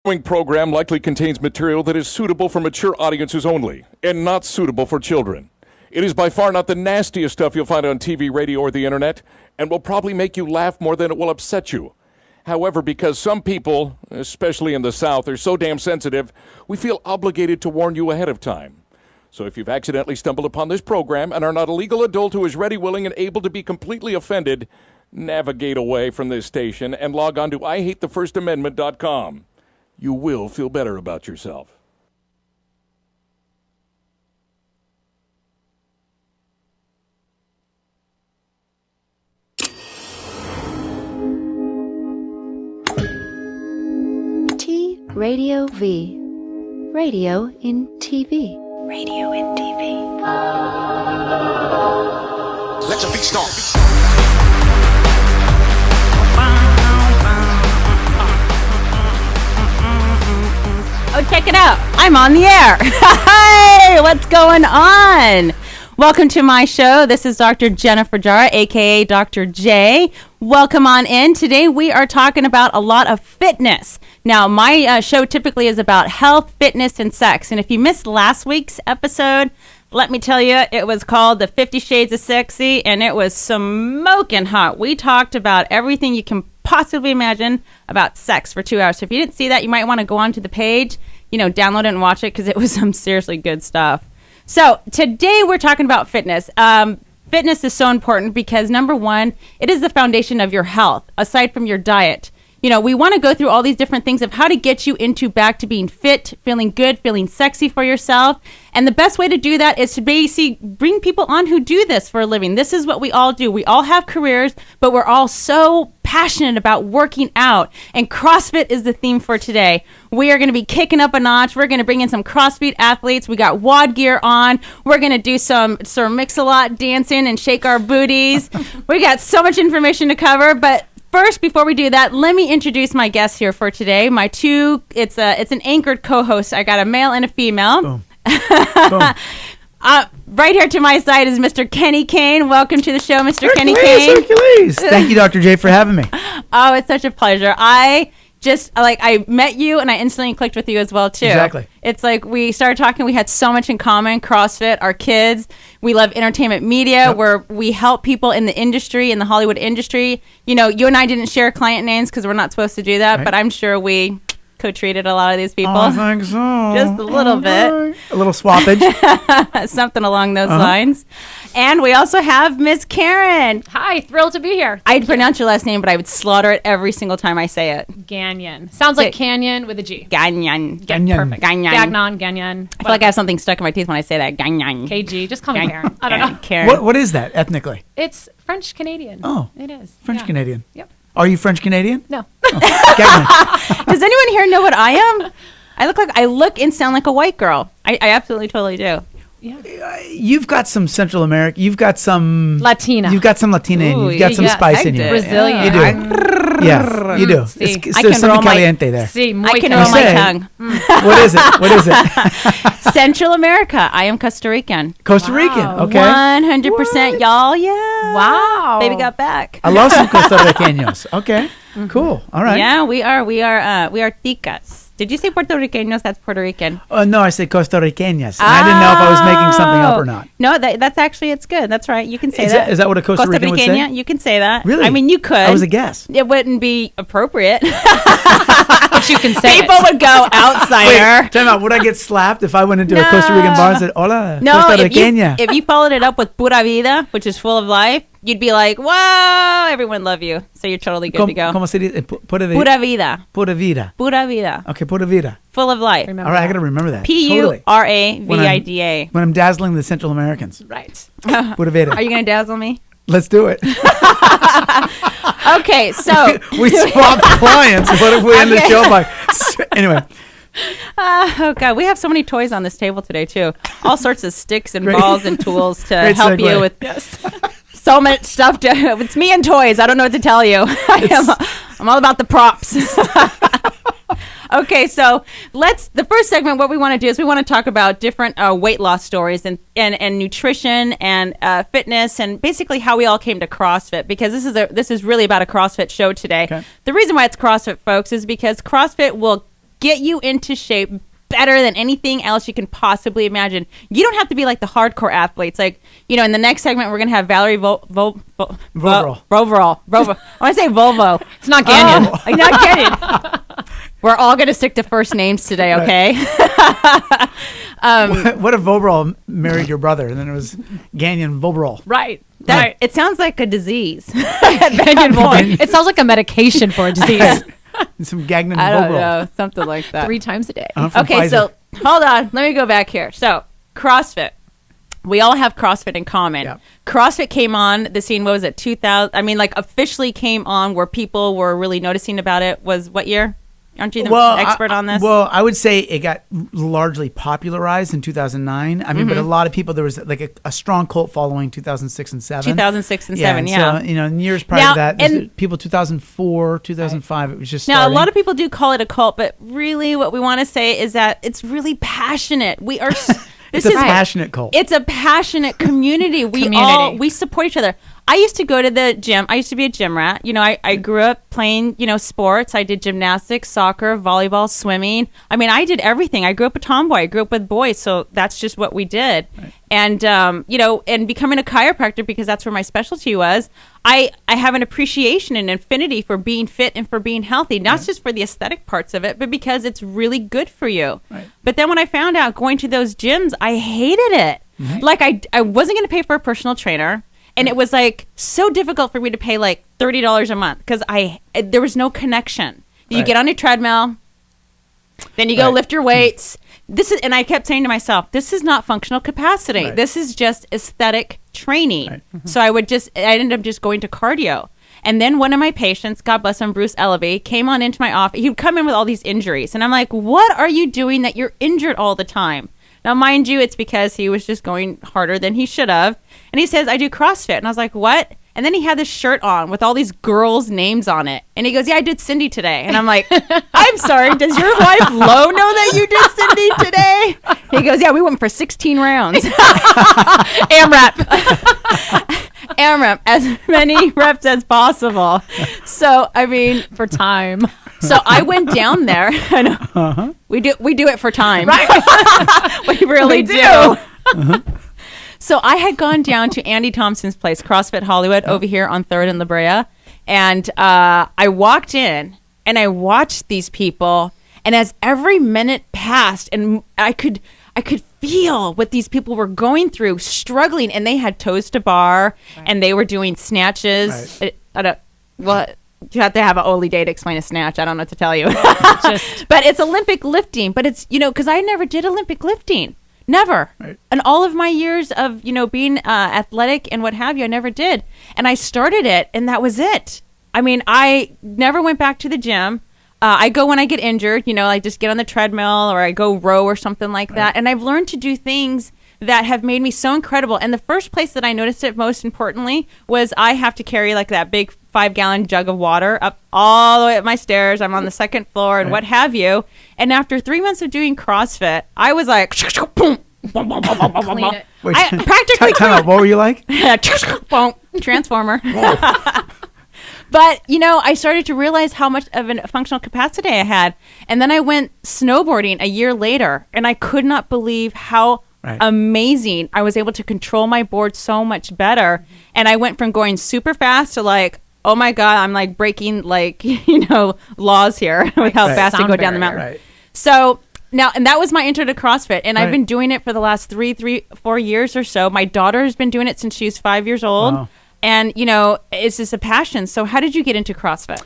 following program likely contains material that is suitable for mature audiences only and not suitable for children. It is by far not the nastiest stuff you'll find on TV, radio, or the internet, and will probably make you laugh more than it will upset you. However, because some people, especially in the South, are so damn sensitive, we feel obligated to warn you ahead of time. So if you've accidentally stumbled upon this program and are not a legal adult who is ready, willing, and able to be completely offended, navigate away from this station and log on to IHateTheFirstAmendment.com. You will feel better about yourself. Radio V. Radio in TV. Radio in TV. Let your beat stomp. Oh, check it out. I'm on the air. Hey, what's going on? Welcome to my show. This is Dr. Jennifer Jara, a.k.a. Dr. J. Welcome on in. Today we are talking about a lot of fitness. Now, my show typically is about health, fitness, and sex. And if you missed last week's episode, let me tell you, it was called The 50 Shades of Sexy, and it was smoking hot. We talked about everything you can possibly imagine about sex for 2 hours. So if you didn't see that, you might want to go onto the page, download it and watch it because it was some seriously good stuff. So today we're talking about fitness. Fitness is so important because, number one, it is the foundation of your health, aside from your diet. We want to go through all these different things of how to get you back to being fit, feeling good, feeling sexy for yourself. And the best way to do that is to basically bring people on who do this for a living. This is what we all do. We all have careers, but we're all so passionate about working out. And CrossFit is the theme for today. We are going to be kicking up a notch. We're going to bring in some CrossFit athletes. We got WOD gear on. We're going to do some mix-a-lot dancing and shake our booties. We got so much information to cover, but first, before we do that, let me introduce my guests here for today. It's an anchored co-host. I got a male and a female. Boom. Boom. Right here to my side is Mr. Kenny Kane. Welcome to the show, Mr. Kenny Kane. Hercules. Thank you, Dr. J, for having me. Oh, it's such a pleasure. I met you and I instantly clicked with you as well, too. Exactly. It's like we started talking. We had so much in common. CrossFit, our kids. We love entertainment media, Yep. where we help people in the industry, in the Hollywood industry. You and I didn't share client names because we're not supposed to do that, Right. but I'm sure we co-treated a lot of these people. I think so. Just a little bit. A little swappage. Something along those lines. And we also have Miss Karen. Hi, thrilled to be here. I'd pronounce your last name, but I would slaughter it every single time I say it. Gagnon. Sounds like canyon with a G. Gagnon. Gagnon. Perfect. Gagnon. Gagnon, Gagnon. I feel like I have something stuck in my teeth when I say that. Gagnon. KG. Just call me Karen. I don't know. Karen. What is that ethnically? It's French Canadian. Oh. It is. French Yeah. Canadian. Yep. Are you French Canadian? No. Gagnon. Does anyone here know what I am? I look and sound like a white girl. I absolutely totally do. You've got some Central America. You've got some Latina. You've got some Latina in you. Ooh, You've got some yes, spice I in you. do. Brazilian. You do. Yes, you do. See, I There's can roll something my- caliente there. See, muy I can bien. roll my say- tongue. What is it? What is it? Central America. I am Costa Rican. Costa Rican. Wow. Okay. 100%, y'all. Yeah. Wow. Baby got back. I love some Costa Ricanos. Okay. Cool. All right. Yeah, we are ticas. Did you say Puerto Ricanos? That's Puerto Rican. No, I said Costa Ricanas. And I didn't know if I was making something up or not. No, that's actually, it's good. That's right. You can say Is that. that- is that what a Costa Rican would say? Rican, you can say that. Really? I mean, you could. That was a guess. It wouldn't be appropriate. But you can say People would go outsider. Wait, time out. Would I get slapped if I went into a Costa Rican bar and said, hola, No, Costa if you, Riqueña? if you followed it up with pura vida, which is full of life, you'd be like, wow, everyone love you. So you're totally good to go. ¿Cómo se dice? Pura vida. Pura vida. Pura vida. Pura vida. Okay, pura vida. Full of life. Remember All right, I that. got to remember that. P-U-R-A-V-I-D-A. When I'm dazzling the Central Americans. Right. Pura vida. Are you going to dazzle me? Let's do it. Okay, so. We swapped clients. What if we end the Okay. show by... Anyway. Oh, God. We have so many toys on this table today, too. All sorts of sticks and Great. balls and tools to Great help segue. you with so much stuff. It's me and toys. I don't know what to tell you. I'm all about the props. Okay, so the first segment, what we want to do is we want to talk about different weight loss stories and nutrition and fitness and basically how we all came to CrossFit, because this is really about a CrossFit show today. Okay. The reason why it's CrossFit, folks, is because CrossFit will get you into shape better than anything else you can possibly imagine. You don't have to be like the hardcore athletes. Like, you know, in the next segment, we're going to have Valerie Voverall. I want to say Volvo. It's not Ganyan. Oh, not Ganyan. We're all going to stick to first names today, okay? What if Voverall married your brother and then it was Ganyan Voverall? Right. That, It sounds like a disease. Ganyan Volvo. It sounds like a medication for a disease. And some Gagnon I don't Voverall. know, something like that. 3 times a day. From Okay, Pfizer. so hold on. Let me go back here. So, CrossFit. We all have CrossFit in common. Yep. CrossFit came on the scene, what was it, 2000? I mean, like officially came on where people were really noticing about it was what year? Aren't you the expert on this? Well, I would say it got largely popularized in 2009. I mean, but a lot of people, there was like a strong cult following 2006 and 7. 2006 and 7, yeah. So, you know, in years prior Now, to that, and- people 2004, 2005, it was just Now, starting. a lot of people do call it a cult, but really what we want to say is that it's really passionate. We are... It's a passionate cult. It's a passionate community. We support each other. I used to go to the gym. I used to be a gym rat. You know, I grew up playing, you know, sports. I did gymnastics, soccer, volleyball, swimming. I mean, I did everything. I grew up a tomboy. I grew up with boys. So that's just what we did. Right. And, you know, and becoming a chiropractor, because that's where my specialty was, I have an appreciation and affinity for being fit and for being healthy, not just for the aesthetic parts of it, but because it's really good for you. Right. But then when I found out going to those gyms, I hated it. Mm-hmm. Like I wasn't going to pay for a personal trainer. And it was like so difficult for me to pay like $30 a month because there was no connection. You get on your treadmill, then you go lift your weights. And I kept saying to myself, this is not functional capacity. Right. This is just aesthetic training. Right. Mm-hmm. So I ended up just going to cardio. And then one of my patients, God bless him, Bruce Ellaby, came on into my office. He'd come in with all these injuries. And I'm like, what are you doing that you're injured all the time? Now, mind you, it's because he was just going harder than he should have. And he says, I do CrossFit. And I was like, what? And then he had this shirt on with all these girls' names on it. And he goes, yeah, I did Cindy today. And I'm like, I'm sorry, does your wife Lo know that you did Cindy today? He goes, yeah, we went for 16 rounds. AMRAP, as many reps as possible. So, I mean, For time. so I went down there. And we do it for time. Right. we really do. So I had gone down to Andy Thompson's place, CrossFit Hollywood, over here on 3rd and La Brea. And I walked in and I watched these people. And as every minute passed, and I could feel what these people were going through, struggling. And they had toes to bar and they were doing snatches. Right. You have to have an Oli day to explain a snatch. I don't know what to tell you. But it's Olympic lifting. But it's, you know, because I never did Olympic lifting. Never. Right. And all of my years of, you know, being athletic and what have you, I never did. And I started it, and that was it. I mean, I never went back to the gym. I go when I get injured, you know, I just get on the treadmill or I go row or something like that. And I've learned to do things that have made me so incredible. And the first place that I noticed it most importantly was I have to carry like that big 5-gallon jug of water up all the way up my stairs. I'm on the 2nd floor and what have you. And after 3 months of doing CrossFit, I was like, boom, boom, boom, boom, boom, boom, boom. Wait, I practically time out. What were you like? Boom, Transformer. But, you know, I started to realize how much of a functional capacity I had. And then I went snowboarding a year later, and I could not believe how amazing I was able to control my board so much better. And I went from going super fast to like, oh my God, I'm like breaking like, you know, laws here with how fast I go down the mountain. Right. So now, and that was my intro to CrossFit. And I've been doing it for the last 4 years or so. My daughter has been doing it since she was 5 years old. Wow. And, you know, it's just a passion. So how did you get into CrossFit?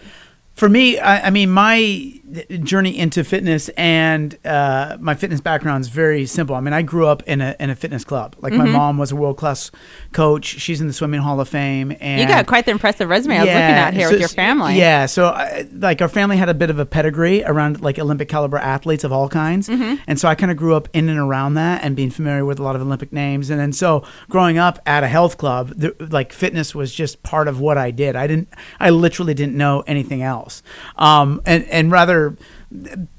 For me, I mean, my journey into fitness and my fitness background is very simple. I mean, I grew up in a fitness club. Like my mom was a world-class coach. She's in the Swimming Hall of Fame. And you got quite the impressive resume I was looking at here with your family. Yeah. So like our family had a bit of a pedigree around like Olympic caliber athletes of all kinds. And so I kind of grew up in and around that and being familiar with a lot of Olympic names. And then so growing up at a health club, like fitness was just part of what I did. I literally didn't know anything else. And rather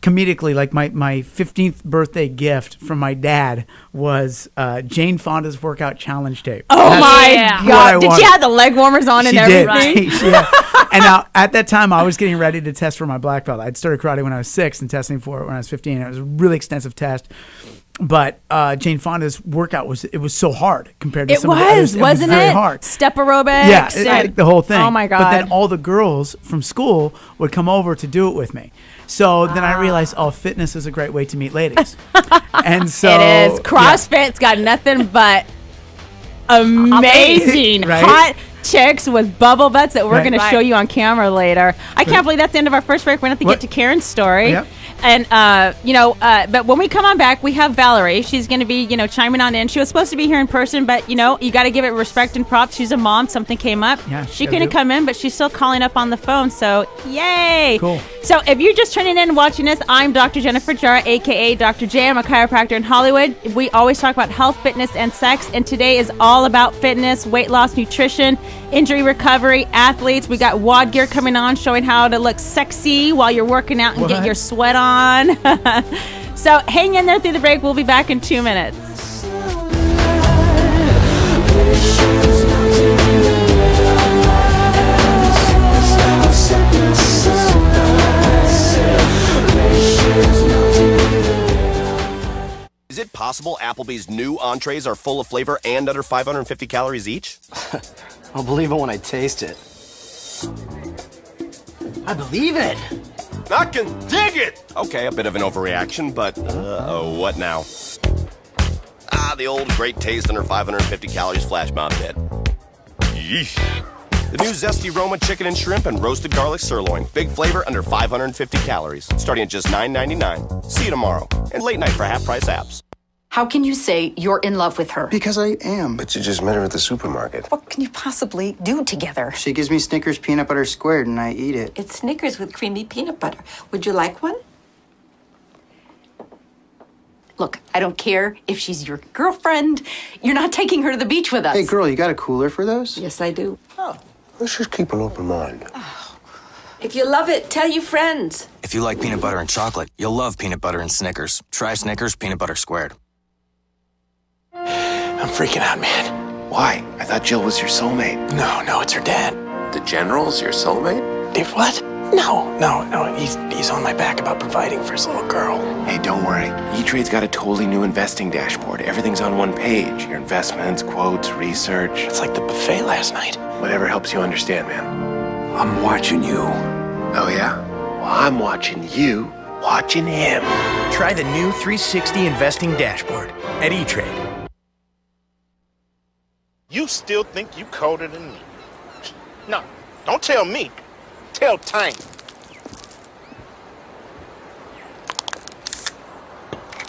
comedically, like my 15th birthday gift from my dad was Jane Fonda's workout challenge tape. Oh That's my what I God! Did wanted. she have the leg warmers on and She everything? did. Yeah. And now at that time, I was getting ready to test for my black belt. I'd started karate when I was 6 and testing for it when I was 15. It was a really extensive test. But Jane Fonda's workout was so hard compared to It some of the others. wasn't very it? hard. Step aerobics. Yeah, and- the whole thing. Oh my God! But then all the girls from school would come over to do it with me. So then I realized, fitness is a great way to meet ladies. And so it is. CrossFit's got nothing but amazing Right? hot chicks with bubble butts that we're Right. going to show you on camera later. I can't believe that's the end of our first break. We're going to have to get to Karen's story. Yep. And, but when we come on back, we have Valerie. She's going to be, chiming on in. She was supposed to be here in person, but, you got to give it respect and props. She's a mom. Something came up. Yeah, she gotta couldn't do it. come in, but she's still calling up on the phone. So, yay. Cool. So, if you're just tuning in and watching this, I'm Dr. Jennifer Jara, a.k.a. Dr. J. I'm a chiropractor in Hollywood. We always talk about health, fitness, and sex. And today is all about fitness, weight loss, nutrition, injury recovery, athletes. We got WOD gear coming on, showing how to look sexy while you're working out and get What? your sweat on. So hang in there through the break. We'll be back in 2 minutes. Is it possible Applebee's new entrees are full of flavor and under 550 calories each? I'll believe it when I taste it. I believe it. I can dig it! Okay, a bit of an overreaction, but what now? The old great taste under 550 calories flash mob bit. Yeesh. The new Zesty Roma chicken and shrimp and roasted garlic sirloin. Big flavor under 550 calories. Starting at just $9.99. See you tomorrow. And late night for half-price apps. How can you say you're in love with her? Because I am. But you just met her at the supermarket. What can you possibly do together? She gives me Snickers peanut butter squared and I eat it. It's Snickers with creamy peanut butter. Would you like one? Look, I don't care if she's your girlfriend. You're not taking her to the beach with us. Hey, girl, you got a cooler for those? Yes, I do. Let's just keep an open mind. If you love it, tell your friends. If you like peanut butter and chocolate, you'll love peanut butter and Snickers. Try Snickers peanut butter squared. I'm freaking out, man. Why? I thought Jill was your soulmate. No, it's her dad. The general's your soulmate? Dave, what? No. He's on my back about providing for his little girl. Hey, don't worry. E-Trade's got a totally new investing dashboard. Everything's on one page. Your investments, quotes, research. It's like the buffet last night. Whatever helps you understand, man. I'm watching you. Oh, yeah? Well, I'm watching you, watching him. Try the new 360 investing dashboard at E-Trade. You still think you colder than me? No, don't tell me. Tell Tiny.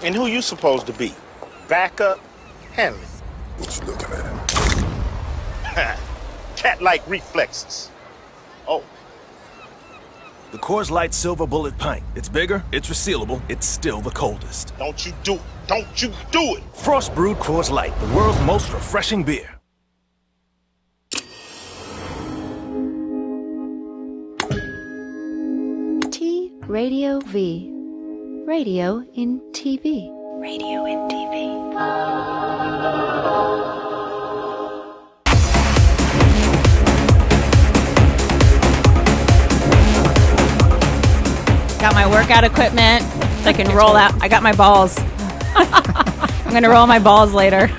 And who you supposed to be? Back up, handle it. What you looking at? Cat-like reflexes. Oh, The Coors Light Silver Bullet Pint. It's bigger, it's resealable, it's still the coldest. don't you do it. Don't you do it. Frost brewed Coors Light, the world's most refreshing beer. T Radio V. Radio in TV. Radio in TV. Got my workout equipment so I can roll out. I got my balls. I'm going to roll my balls later.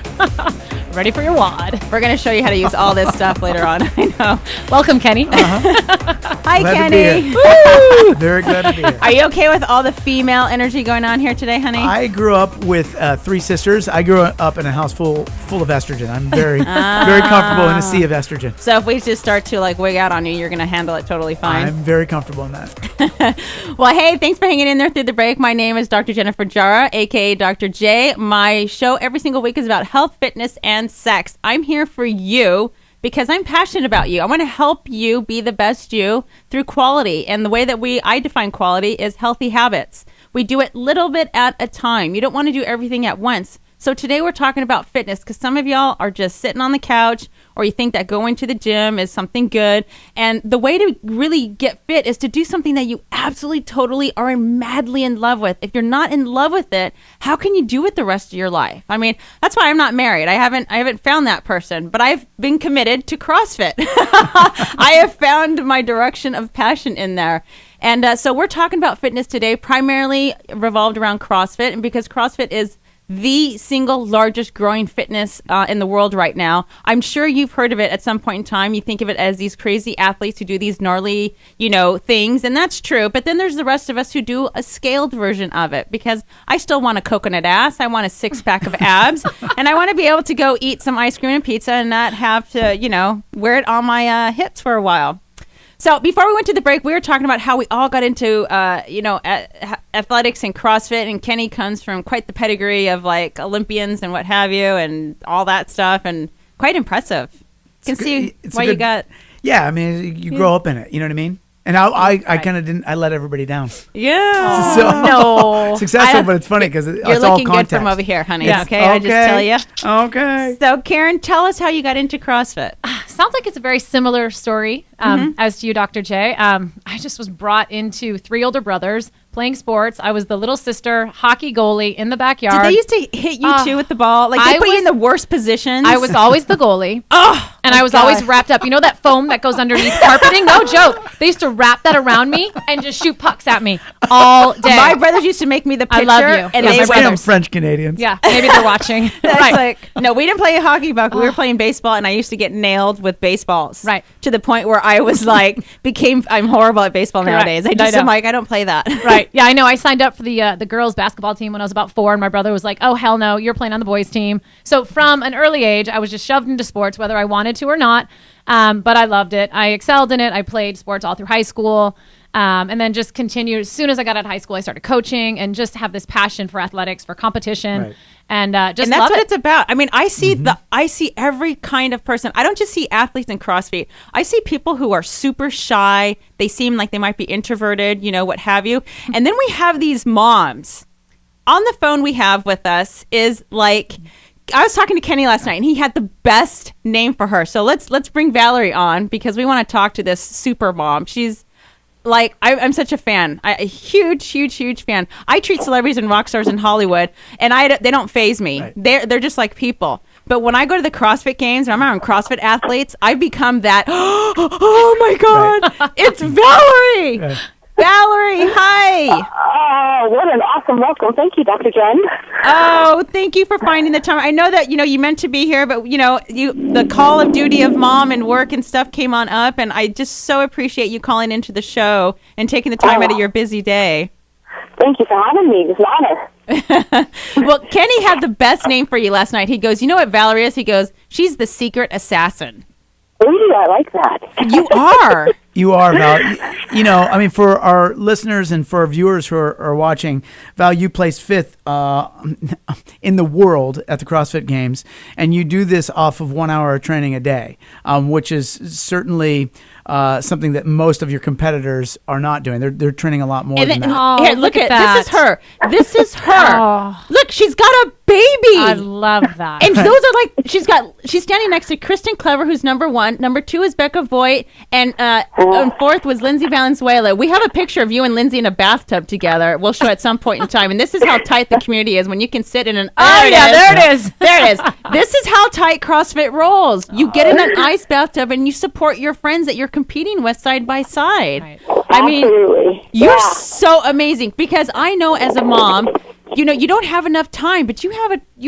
Ready for your WOD. We're going to show you how to use all this stuff later on. I know. Welcome, Kenny. Hi, Glad to be Kenny. here. Woo! Very glad to be here. Are you okay with all the female energy going on here today, honey? I grew up with 3 sisters. I grew up in a house full of estrogen. I'm very comfortable in a sea of estrogen. So if we just start to wig out on you, you're going to handle it totally fine. I'm very comfortable in that. Well, hey, thanks for hanging in there through the break. My name is Dr. Jennifer Jara, a.k.a. Dr. J. My show every single week is about health, fitness, and sex. I'm here for you because I'm passionate about you. I want to help you be the best you through quality. And the way that I define quality is healthy habits. We do it little bit at a time. You don't want to do everything at once. So today we're talking about fitness because some of y'all are just sitting on the couch or you think that going to the gym is something good. And the way to really get fit is to do something that you absolutely, totally are madly in love with. If you're not in love with it, how can you do it the rest of your life? I mean, that's why I'm not married. I haven't found that person, but I've been committed to CrossFit. I have found my direction of passion in there. And so we're talking about fitness today, primarily revolved around CrossFit. And because CrossFit is the single largest growing fitness in the world right now. I'm sure you've heard of it at some point in time. You think of it as these crazy athletes who do these gnarly, things, and that's true. But then there's the rest of us who do a scaled version of it because I still want a coconut ass. I want a six-pack of abs, and I want to be able to go eat some ice cream and pizza and not have to, wear it on my hips for a while. So before we went to the break, we were talking about how we all got into, athletics and CrossFit, and Kenny comes from quite the pedigree of like Olympians and what have you, and all that stuff, and quite impressive. You can see why you got. Yeah, I mean, you grow up in it. You know what I mean? And I kind of didn't. I let everybody down. Yeah. So, no. Successful, but it's funny because it's all context. You're looking good from over here, honey. Yeah. Okay, I just tell you. Okay. So, Karen, tell us how you got into CrossFit. Sounds like it's a very similar story as to you, Dr. J. I just was brought into 3 older brothers playing sports. I was the little sister, hockey goalie in the backyard. Did they used to hit you too with the ball? Like they put you in the worst positions? I was always the goalie. And I was always wrapped up. You know that foam that goes underneath carpeting? No joke. They used to wrap that around me and just shoot pucks at me all day. My brothers used to make me the pitcher. I love you. And they were French Canadians. Yeah, maybe they're watching. That's like, no, we didn't play hockey, Buck. We were playing baseball, and I used to get nailed with baseballs. Right. To the point where I was like, I'm horrible at baseball nowadays. I'm like, I don't play that. Right. Yeah, I know. I signed up for the girls' basketball team when I was about 4, and my brother was like, oh, hell no, you're playing on the boys' team. So from an early age, I was just shoved into sports, whether I wanted to or not. But I loved it. I excelled in it. I played sports all through high school. And then just continued. As soon as I got out of high school, I started coaching and just have this passion for athletics, for competition. Right. And just and that's what it's about. I mean, I see every kind of person. I don't just see athletes in CrossFit. I see people who are super shy. They seem like they might be introverted, what have you. And then we have these moms. On the phone we have with us is like, I was talking to Kenny last night, and he had the best name for her. So let's bring Valerie on because we want to talk to this super mom. She's like, I'm such a fan. A huge fan. I treat celebrities and rock stars in Hollywood, and they don't faze me. Right. They're just like people. But when I go to the CrossFit games and I'm around CrossFit athletes, I become that, oh my God, right. It's Valerie. Right. Valerie, hi. Oh, what an awesome welcome. Thank you, Dr. Jen. Oh, thank you for finding the time. I know that, you meant to be here, but, the call of duty of mom and work and stuff came on up, and I just so appreciate you calling into the show and taking the time out of your busy day. Thank you for having me. It's an honor. Well, Kenny had the best name for you last night. He goes, you know what Valerie is? He goes, she's the secret assassin. Ooh, I like that. You are. You are, Val. I mean, for our listeners and for our viewers who are watching, Val, you placed 5th in the world at the CrossFit Games, and you do this off of 1 hour of training a day, which is certainly something that most of your competitors are not doing. They're training a lot more than that. Here, look at that. This is her. Oh. Look, she's got a baby. I love that. And those are like, she's standing next to Kristen Clever, who's number 1. Number 2 is Becca Voigt, and 4th was Lindsay Valenzuela. We have a picture of you and Lindsay in a bathtub together. We'll show at some point in time. And this is how tight the community is when you can sit in an... there it is. There it is. This is how tight CrossFit rolls. You get in an ice bathtub and you support your friends that you're competing with side by side. Right. I mean, you're so amazing because I know as a mom, you don't have enough time, but you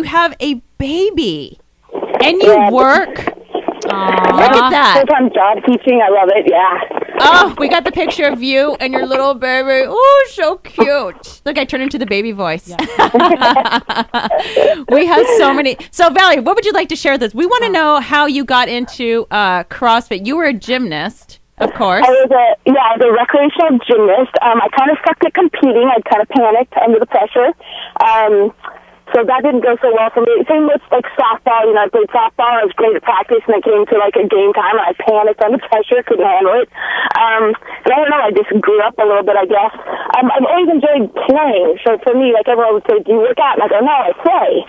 have a baby and you work. Look at that. Full-time job teaching. I love it. Yeah. Oh, we got the picture of you and your little baby. Oh, so cute. Look, I turned into the baby voice. Yeah. We have so many. So, Valerie, what would you like to share with us? We want to know how you got into CrossFit. You were a gymnast, of course. I was a recreational gymnast. I kind of sucked at competing. I kind of panicked under the pressure. So that didn't go so well for me. Same with like softball. I played softball. I was great at practice, and I came to like a game time, and I panicked under pressure, couldn't handle it. And I don't know. I just grew up a little bit, I guess. I've always enjoyed playing. So for me, like everyone would say, "Do you work out?" And I go, "No, I play."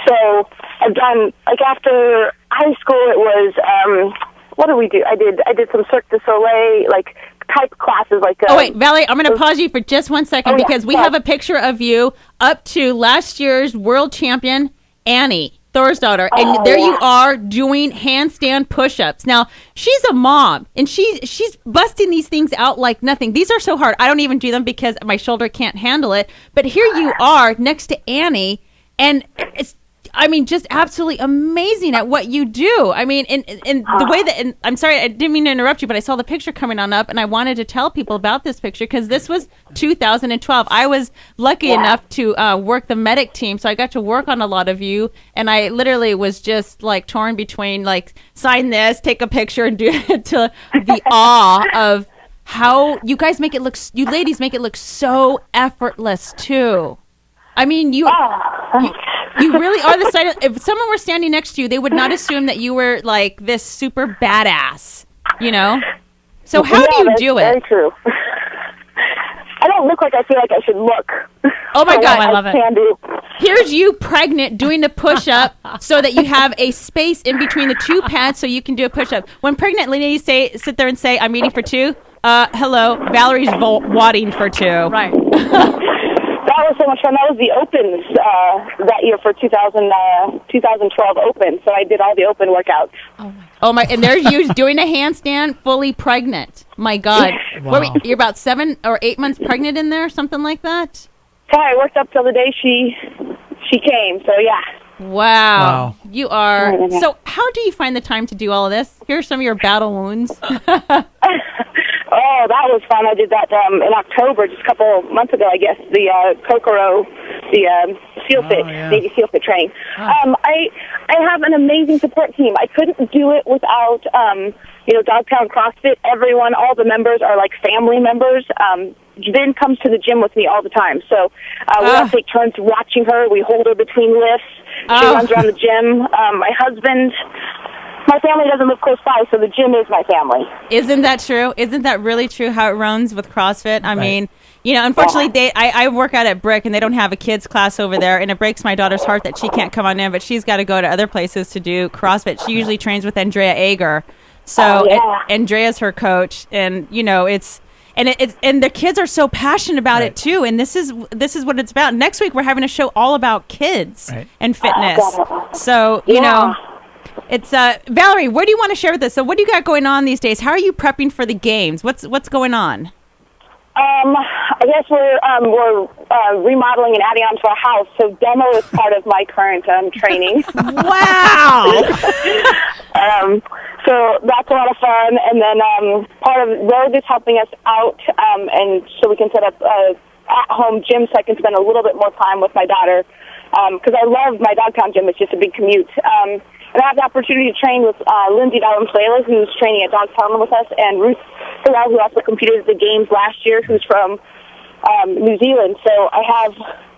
So I've done, like, after high school, it was, what did we do? I did some Cirque du Soleil, like, type classes, like. Oh wait, Valerie, I'm going to pause you for just 1 second because we have a picture of you up to last year's world champion Annie, Thor's daughter, and there you are doing handstand push-ups. Now she's a mom, and she's busting these things out like nothing. These are so hard. I don't even do them because my shoulder can't handle it. But here you are next to Annie, and it's. I mean, just absolutely amazing at what you do. I mean, and the way that, and I'm sorry, I didn't mean to interrupt you, but I saw the picture coming on up, and I wanted to tell people about this picture because this was 2012. I was lucky enough to work the medic team, so I got to work on a lot of you, and I literally was just like torn between like sign this, take a picture, and do it to the awe of how you guys make it look. You ladies make it look so effortless too. I mean, you really are the side of, if someone were standing next to you, they would not assume that you were like this super badass, you know? So how do you do it? Very true. I don't look like I feel like I should look. Oh my God, I love it. Can do. Here's you pregnant doing the push-up so that you have a space in between the two pads so you can do a push-up. When pregnant ladies sit there and say, I'm eating for two, hello, Valerie's wadding for two. Right. That was so much fun. That was the Opens that year for 2012 Open. So I did all the Open workouts. Oh my! And there's you doing a handstand, fully pregnant. My God, Wow. You're about 7 or 8 months pregnant in there, something like that. So I worked up till the day she came. So yeah. Wow. You are. So how do you find the time to do all of this? Here are some of your battle wounds. Oh, that was fun. I did that in October, just a couple months ago, I guess, the Kokoro, the SEAL Fit, Navy SEAL Fit training. I have an amazing support team. I couldn't do it without, Dogtown CrossFit. Everyone, all the members are like family members. Vin comes to the gym with me all the time. So we all take turns watching her. We hold her between lifts. She runs around the gym. My husband... My family doesn't live close by, so the gym is my family. Isn't that true? Isn't that really true how it runs with CrossFit? I mean, unfortunately, I work out at Brick, and they don't have a kids class over there, and it breaks my daughter's heart that she can't come on in, but she's got to go to other places to do CrossFit. She usually trains with Andrea Ager. So Andrea's her coach, and, it's the kids are so passionate about it, too, and this is what it's about. Next week, we're having a show all about kids and fitness. So, It's Valerie, what do you want to share with us? So what do you got going on these days? How are you prepping for the games? What's going on? I guess we're remodeling and adding on to our house, so demo is part of my current training. Wow! So that's a lot of fun, and then part of Rogue is helping us out, and so we can set up at-home gym so I can spend a little bit more time with my daughter, because I love my Dogtown gym. It's just a big commute. And I have the opportunity to train with Lindsay Valenzuela, who's training at Dogtown with us, and Ruth Farrell, who also competed at the games last year, who's from New Zealand. So I have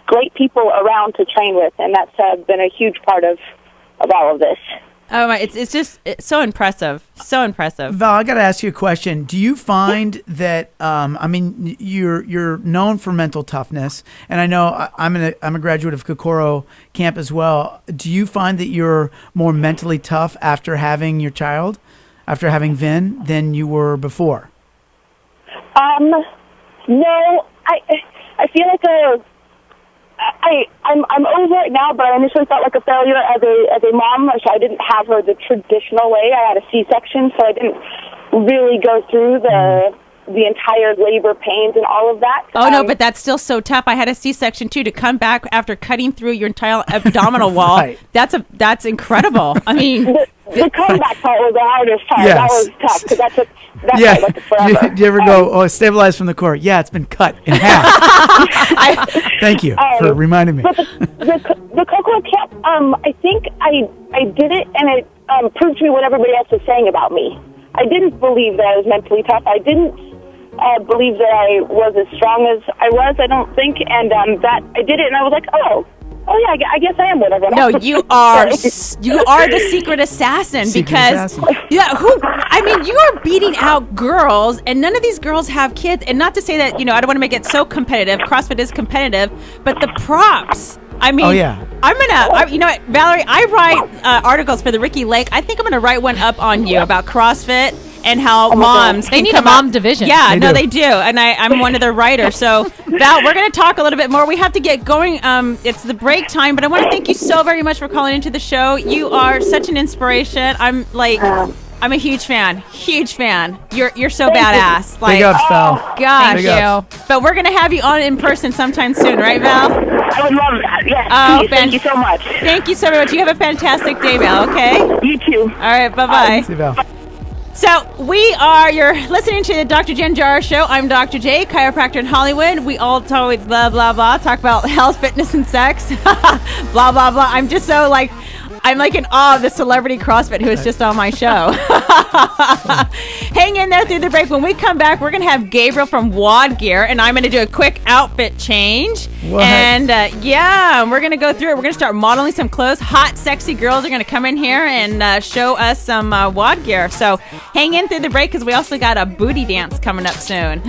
great people around to train with, and that's been a huge part of all of this. Oh my! It's so impressive, so impressive. Val, I got to ask you a question. Do you find that you're known for mental toughness, and I know I'm a graduate of Kokoro camp as well. Do you find that you're more mentally tough after having your child, after having Vin, than you were before? No, I feel like I'm over it now, but I initially felt like a failure as a mom. So I didn't have her the traditional way. I had a C-section, so I didn't really go through the entire labor pains and all of that. Oh no, but that's still so tough. I had a C-section too. To come back after cutting through your entire abdominal wall, that's incredible. I mean, the comeback part was the hardest part. Yes. That was tough because that took forever. Do you ever go, stabilize from the core? Yeah, it's been cut in half. Thank you for reminding me. But the Cocoa Camp, I think I did it, and it proved to me what everybody else was saying about me. I didn't believe that I was mentally tough. I didn't believe that I was as strong as I was, I don't think, and that I did it, and I was like, oh, Oh yeah, I guess I am one of them. No, you are the secret assassin because you are beating out girls, and none of these girls have kids. And not to say that, I don't want to make it so competitive. CrossFit is competitive, but the props. I mean, you know what, Valerie, I write articles for the Ricky Lake. I think I'm gonna write one up on you about CrossFit and how moms they need a mom division. Yeah, they do. And I'm one of their writers. So Val, we're going to talk a little bit more. We have to get going. It's the break time, but I want to thank you so very much for calling into the show. You are such an inspiration. I'm a huge fan. You're so badass. Big ups, Val. Gosh, you. But we're going to have you on in person sometime soon, right, Val? I would love that. Yes. Oh, thank you so much. Thank you so much. You have a fantastic day, Val. Okay. You too. All right. Bye-bye. See you, Val. So you're listening to the Dr. Jen Jar Show. I'm Dr. J, chiropractor in Hollywood. We all always blah, blah, blah, talk about health, fitness, and sex. Blah, blah, blah. I'm just so I'm in awe of the celebrity CrossFit who is just on my show. Hang in there through the break. When we come back, we're going to have Gabriel from WOD Gear, and I'm going to do a quick outfit change. What? And we're going to go through it. We're going to start modeling some clothes. Hot, sexy girls are going to come in here and show us some WOD Gear. So hang in through the break because we also got a booty dance coming up soon.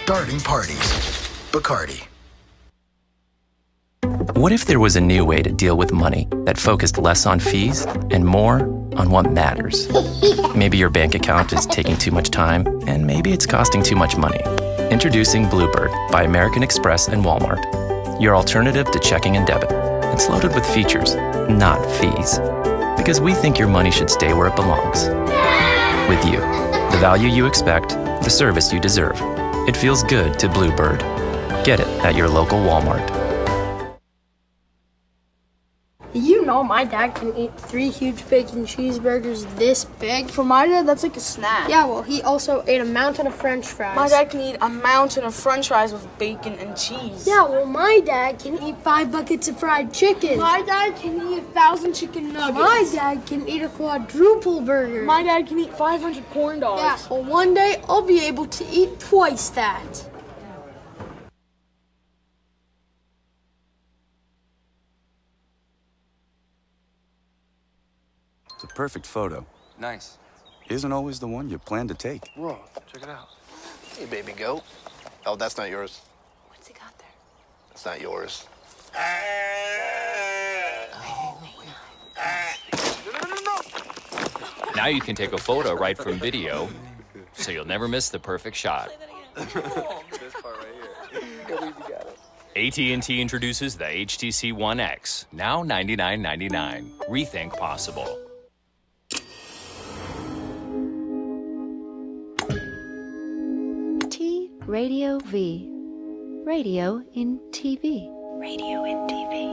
Starting parties. Bacardi. What if there was a new way to deal with money that focused less on fees and more on what matters? Maybe your bank account is taking too much time, and maybe it's costing too much money. Introducing Bluebird by American Express and Walmart. Your alternative to checking and debit. It's loaded with features, not fees. Because we think your money should stay where it belongs. With you. The value you expect, the service you deserve. It feels good to Bluebird. Get it at your local Walmart. You know my dad can eat 3 huge bacon cheeseburgers this big. For my dad, that's like a snack. Yeah, well, he also ate a mountain of French fries. My dad can eat a mountain of French fries with bacon and cheese. Yeah, well, my dad can eat 5 buckets of fried chicken. My dad can eat 1,000 chicken nuggets. My dad can eat a quadruple burger. My dad can eat 500 corn dogs. Yeah, well, one day I'll be able to eat twice that. The perfect photo. Nice. Isn't always the one you plan to take. Whoa, check it out. Hey, baby goat. Oh, that's not yours. What's he got there? It's not yours. Now you can take a photo right from video, so you'll never miss the perfect shot. AT&T introduces the HTC One X, now $99.99. Rethink possible. Radio V. Radio in TV. Radio in TV.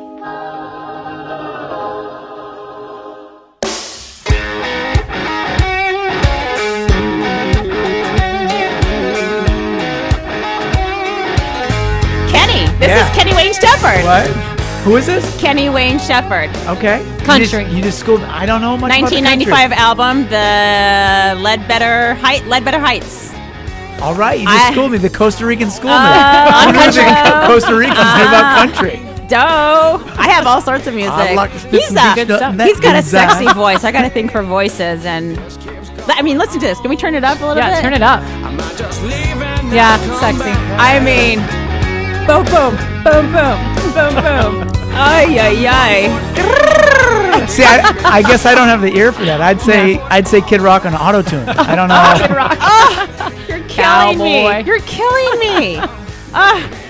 Kenny. This is Kenny Wayne Shepherd. What? Who is this? Kenny Wayne Shepherd. Okay. Country. You just schooled. I don't know much 1995 album, the Ledbetter Heights. All right, you just schooled me. The Costa Rican schooled me. On country. Costa Ricans knew about country. Doe. I have all sorts of music. He's got a sexy voice. I got to think for voices. And I mean, listen to this. Can we turn it up a little bit? Yeah, turn it up. I might just leave Yeah, sexy. I mean, boom, boom, boom, boom, boom, boom. Ay, ay, ay. See, I guess I don't have the ear for that. I'd say Kid Rock on auto-tune. I don't know. Kid Rock. You're killing Cowboy. me. You're killing me.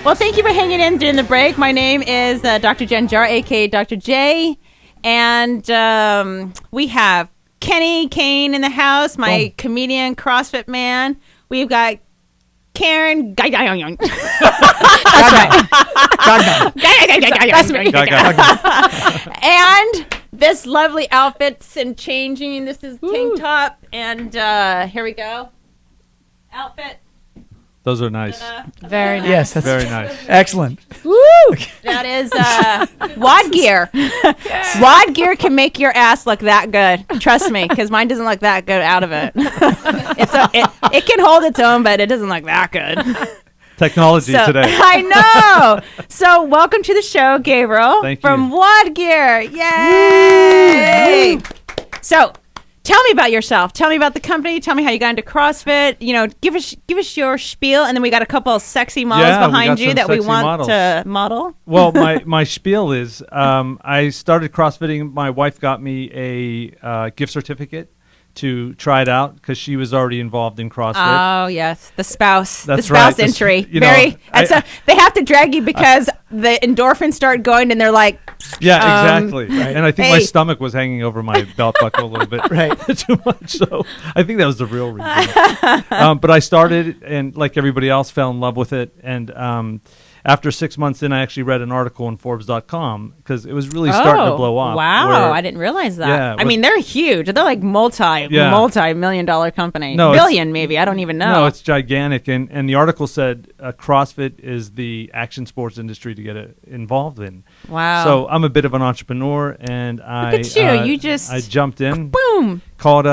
Well, thank you for hanging in during the break. My name is Dr. Jen Jar, a.k.a. Dr. J. And we have Kenny Kane in the house, my comedian, CrossFit man. We've got Karen. That's right. And this lovely outfits and changing. This is tank top. And here we go. Outfit. Those are nice. Very nice. Yes, that's Very nice. Excellent. Woo! That is WOD gear. WOD gear can make your ass look that good. Trust me, because mine doesn't look that good out of it. It can hold its own, but it doesn't look that good. Technology today. I know. So welcome to the show, Gabriel. Thank you. From WOD Gear. Yay! So tell me about yourself. Tell me about the company. Tell me how you got into CrossFit. You know, give us your spiel, and then we got a couple of sexy models behind you that we want to model. Well, my spiel is I started CrossFitting. My wife got me a gift certificate to try it out because she was already involved in CrossFit. Oh yes, the spouse. That's the spouse right. entry. Very. They have to drag you because the endorphins start going, and they're like. Yeah, exactly. Right. And I think my stomach was hanging over my belt buckle a little bit too much. So I think that was the real reason. But I started and like everybody else fell in love with it. And after 6 months in, I actually read an article in Forbes.com because it was really starting to blow up. Wow, I didn't realize that. Yeah, I mean, they're huge. They're like multi-million-dollar company. No, billion maybe. I don't even know. No, it's gigantic. And the article said CrossFit is the action sports industry to get involved in. Wow. So I'm a bit of an entrepreneur, and Look at you. I jumped in. Boom. Called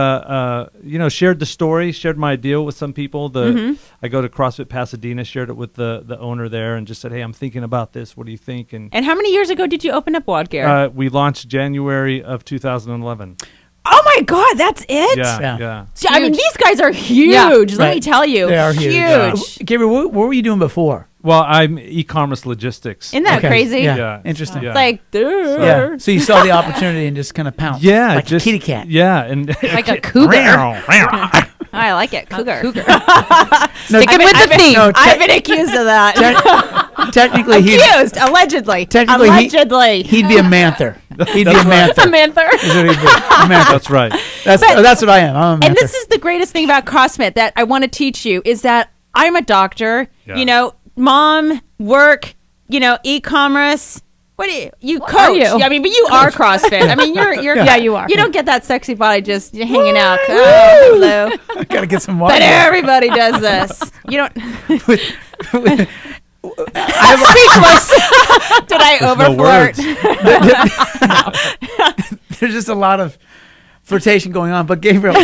shared the story, shared my idea with some people. I go to CrossFit Pasadena, shared it with the owner there, and just said, "Hey, I'm thinking about this. What do you think?" And how many years ago did you open up WOD Gear? We launched January of 2011. Oh my God, that's it? Yeah. I mean, these guys are huge. Yeah. Let me tell you, They are huge. Gabriel, what were you doing before? Well, I'm e-commerce logistics. Isn't that crazy? Yeah. Interesting. It's like, dude. Yeah. So you saw the opportunity and just kind of pounced. Yeah. Like a kitty cat. Yeah. And like a cougar. I like it. Cougar. Cougar. Sticking with the theme. I've been accused of that. Technically, allegedly. Technically, he'd be a manther. He'd be a manther. A manther. That's right. That's what I am. I'm a And manther. this is the greatest thing about CrossFit that I want to teach you is that I'm a doctor, mom, work, e-commerce. What do you coach? Are you? I mean, but you are CrossFit. I mean, you're Yeah, you are. You don't get that sexy body just hanging out. Oh, hello. I gotta get some water. But everybody does this. You don't. I'm speechless. Did I overflirt? There's just a lot of flirtation going on, but Gabriel.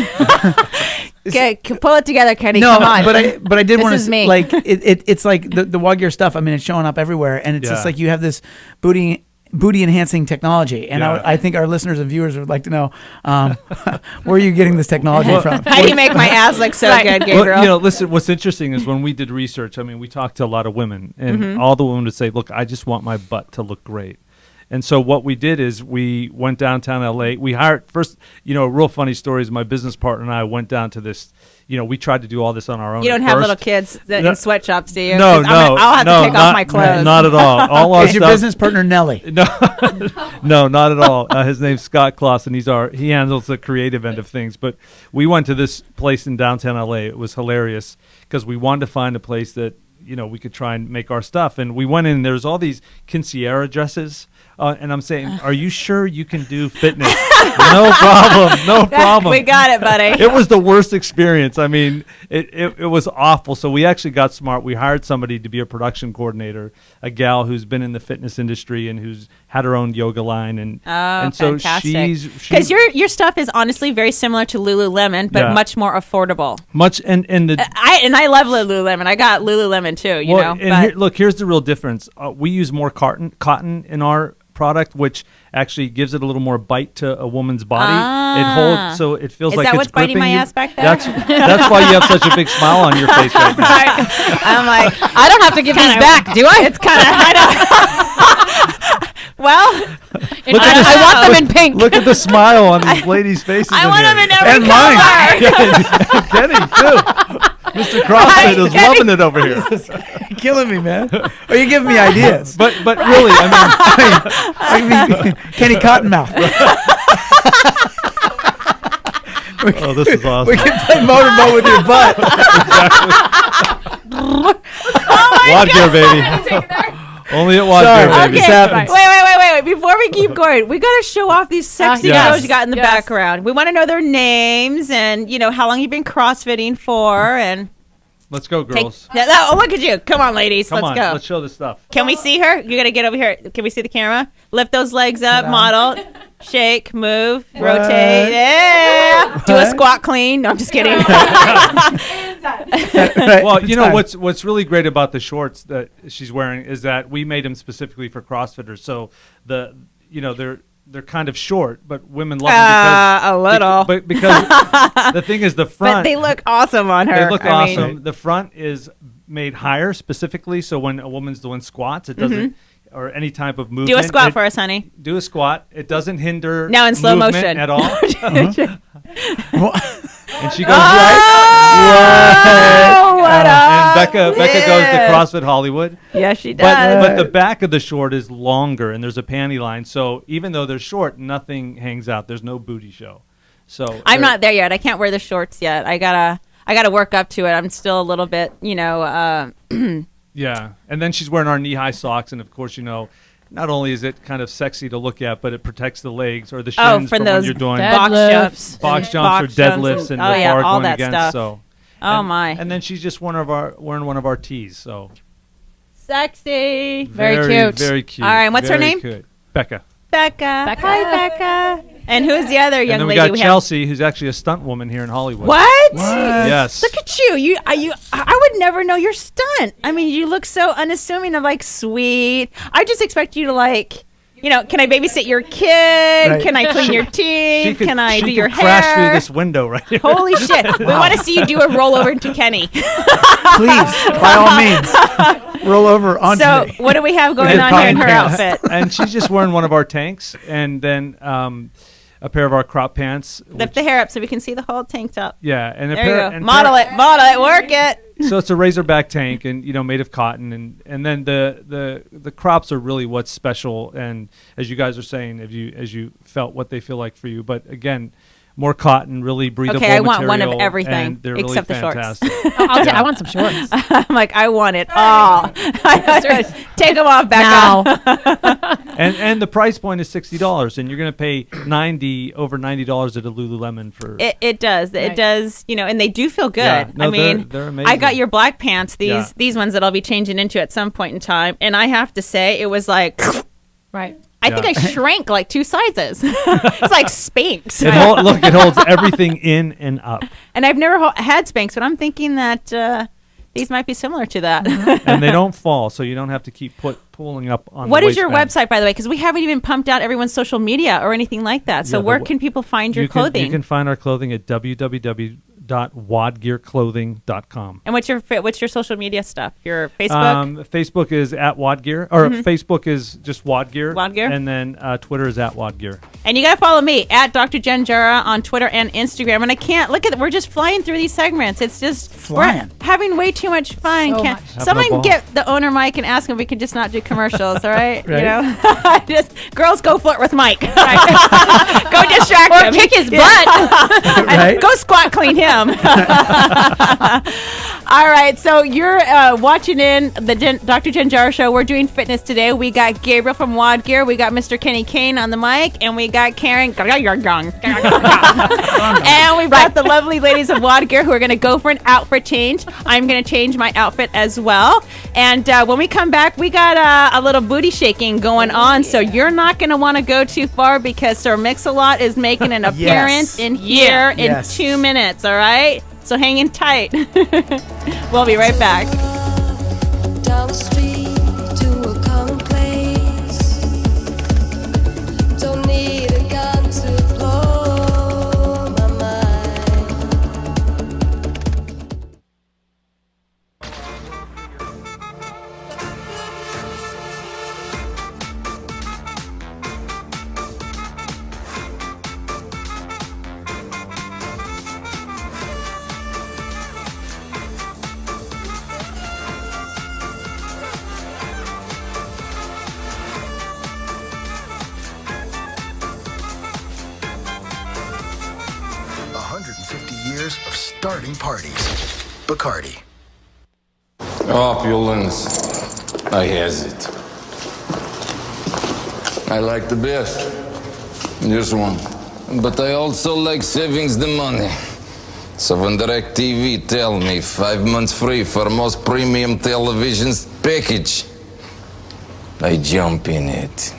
Okay, pull it together, Kenny. No, Come on. but I did want to me. like it's like the WOD Gear stuff. I mean, it's showing up everywhere, and it's just like you have this booty enhancing technology, and I think our listeners and viewers would like to know where are you getting this technology from? How do you make my ass look so good, Gabriel? Well, listen. What's interesting is when we did research. I mean, we talked to a lot of women, and all the women would say, "Look, I just want my butt to look great." And so what we did is we went downtown LA. We hired first, a real funny story is my business partner and I went down to this, we tried to do all this on our own. You don't have little kids in sweatshops, do you? No. I'll have to take off my clothes. Not at all. All our Is your business partner Nelly? No, not at all. His name's Scott Kloss, and he handles the creative end of things. But we went to this place in downtown LA. It was hilarious because we wanted to find a place that, we could try and make our stuff. And we went in, there's all these quinceañera dresses. And I'm saying, are you sure you can do fitness? No problem. We got it, buddy. It was the worst experience. I mean, it was awful. So we actually got smart. We hired somebody to be a production coordinator, a gal who's been in the fitness industry and who's had her own yoga line. And so fantastic. Because your stuff is honestly very similar to Lululemon, but much more affordable. I love Lululemon. I got Lululemon too. Look, here's the real difference. We use more cotton in our product, which actually gives it a little more bite to a woman's body. Ah. It holds, so it feels Is like that it's what's biting gripping my you. ass back there? That's why you have such a big smile on your face right now. I'm like, I don't have to give these back, do I? It's kind of, well, I want them in pink. Look at the smile on these ladies' faces. I want them in every and color. mine. Kenny too. Mr. CrossFit is loving it over here. You're killing me, man. Or you're giving me ideas. But really, I mean, Kenny Cottonmouth. Oh, this is awesome. We can play motorboat with your butt. Wad gear, baby. Only at Wad gear, baby. Okay, wait. Before we keep going, we got to show off these sexy Yes. girls you got in the background. We want to know their names and, how long you've been CrossFitting for. And Let's go, girls. oh, look at you. Come on, ladies. Come Let's on, go. let's show this stuff. Can we see her? You got to get over here. Can we see the camera? Lift those legs up, model. Shake, move, rotate. Yeah. Do a squat clean. No, I'm just kidding. Well, what's really great about the shorts that she's wearing is that we made them specifically for CrossFitters. So they're kind of short, but women love them because a little. But because the thing is the front. But they look awesome on her. They look awesome. The front is made higher specifically, so when a woman's doing squats, it doesn't. Or any type of movement. Do a squat for us, honey. Do a squat. It doesn't hinder now in slow movement motion at all. And she goes right. And Becca goes to CrossFit Hollywood. Yeah, she does. But the back of the short is longer, and there's a panty line. So even though they're short, nothing hangs out. There's no booty show. So I'm not there yet. I can't wear the shorts yet. I gotta work up to it. I'm still a little bit, Yeah, and then she's wearing our knee-high socks, and of course, not only is it kind of sexy to look at, but it protects the legs or the shins from when you're doing box jumps or deadlifts, and bar all going that against. stuff. So, my! And then she's just wearing one of our tees. So sexy, very cute, very cute. All right, what's her very name? Cute. Becca. Hi, Becca. And who's the other young and then we lady? got Chelsea, who's actually a stunt woman here in Hollywood. What? Yes. Look at you. I would never know you're stunt. I mean, you look so unassuming of sweet. I just expect you to can I babysit your kid? Right. Can I clean your teeth? Can I do your hair? Crash through this window right here. Holy shit. We want to see you do a rollover into Kenny. Please, by all means. Roll over onto me. So what do we have going on here in her outfit? And she's just wearing one of our tanks and then a pair of our crop pants. Lift the hair up so we can see the whole tank top. Yeah. And there you go. Model it, work it. So it's a razorback tank and made of cotton and then the crops are really what's special, and as you guys are saying, as you felt what they feel like for you, but again, more cotton, really breathable material. Okay, I want material, one of everything and they're except really the fantastic. shorts. I want some shorts. I'm like, I want it all. Take them off, Becca. And the price point is $60, and you're going to pay over $90 at a Lululemon for. It does. Right. It does. And they do feel good. Yeah, no, I mean, they're amazing. I got your black pants. These ones that I'll be changing into at some point in time, and I have to say, it was like, right. I think I shrank like 2 sizes. It's like Spanx. It holds everything in and up. And I've never had Spanx, but I'm thinking that these might be similar to that. And they don't fall, so you don't have to keep pulling up on. What the is your website, by the way? Because we haven't even pumped out everyone's social media or anything like that. So where can people find your clothing? You can find our clothing at www.wadgearclothing.com. And what's your social media stuff? Your Facebook? Facebook is at Wadgear, or Facebook is just Wadgear. Wadgear. And then Twitter is at Wadgear. And you got to follow me at Dr. Jen Jara on Twitter and Instagram. And I can't look at it. We're just flying through these segments. It's just flying. We're having way too much fun. Someone get the owner Mike and ask him if we can just not do commercials. All right. Just girls go flirt with Mike. Right. Go distract him. Kick his butt. Right. Go squat clean him. All right, so you're watching in the Dr. Jen Jara Show. We're doing fitness today. We got Gabriel from Wad Gear. We got Mr. Kenny Kane on the mic, and we got Karen. And we've got the lovely ladies of Wad Gear who are going to go for an outfit change. I'm going to change my outfit as well. And when we come back, we got a little booty shaking going on. So you're not going to want to go too far because Sir Mix-a-Lot is making an appearance in here in 2 minutes. All right. So hang in tight. We'll be right back. Down the street to a common place. Don't starting parties. Bacardi. Opulence. I has it. I like the best. This one. But I also like savings the money. So when DirecTV tell me 5 months free for most premium televisions package, I jump in it.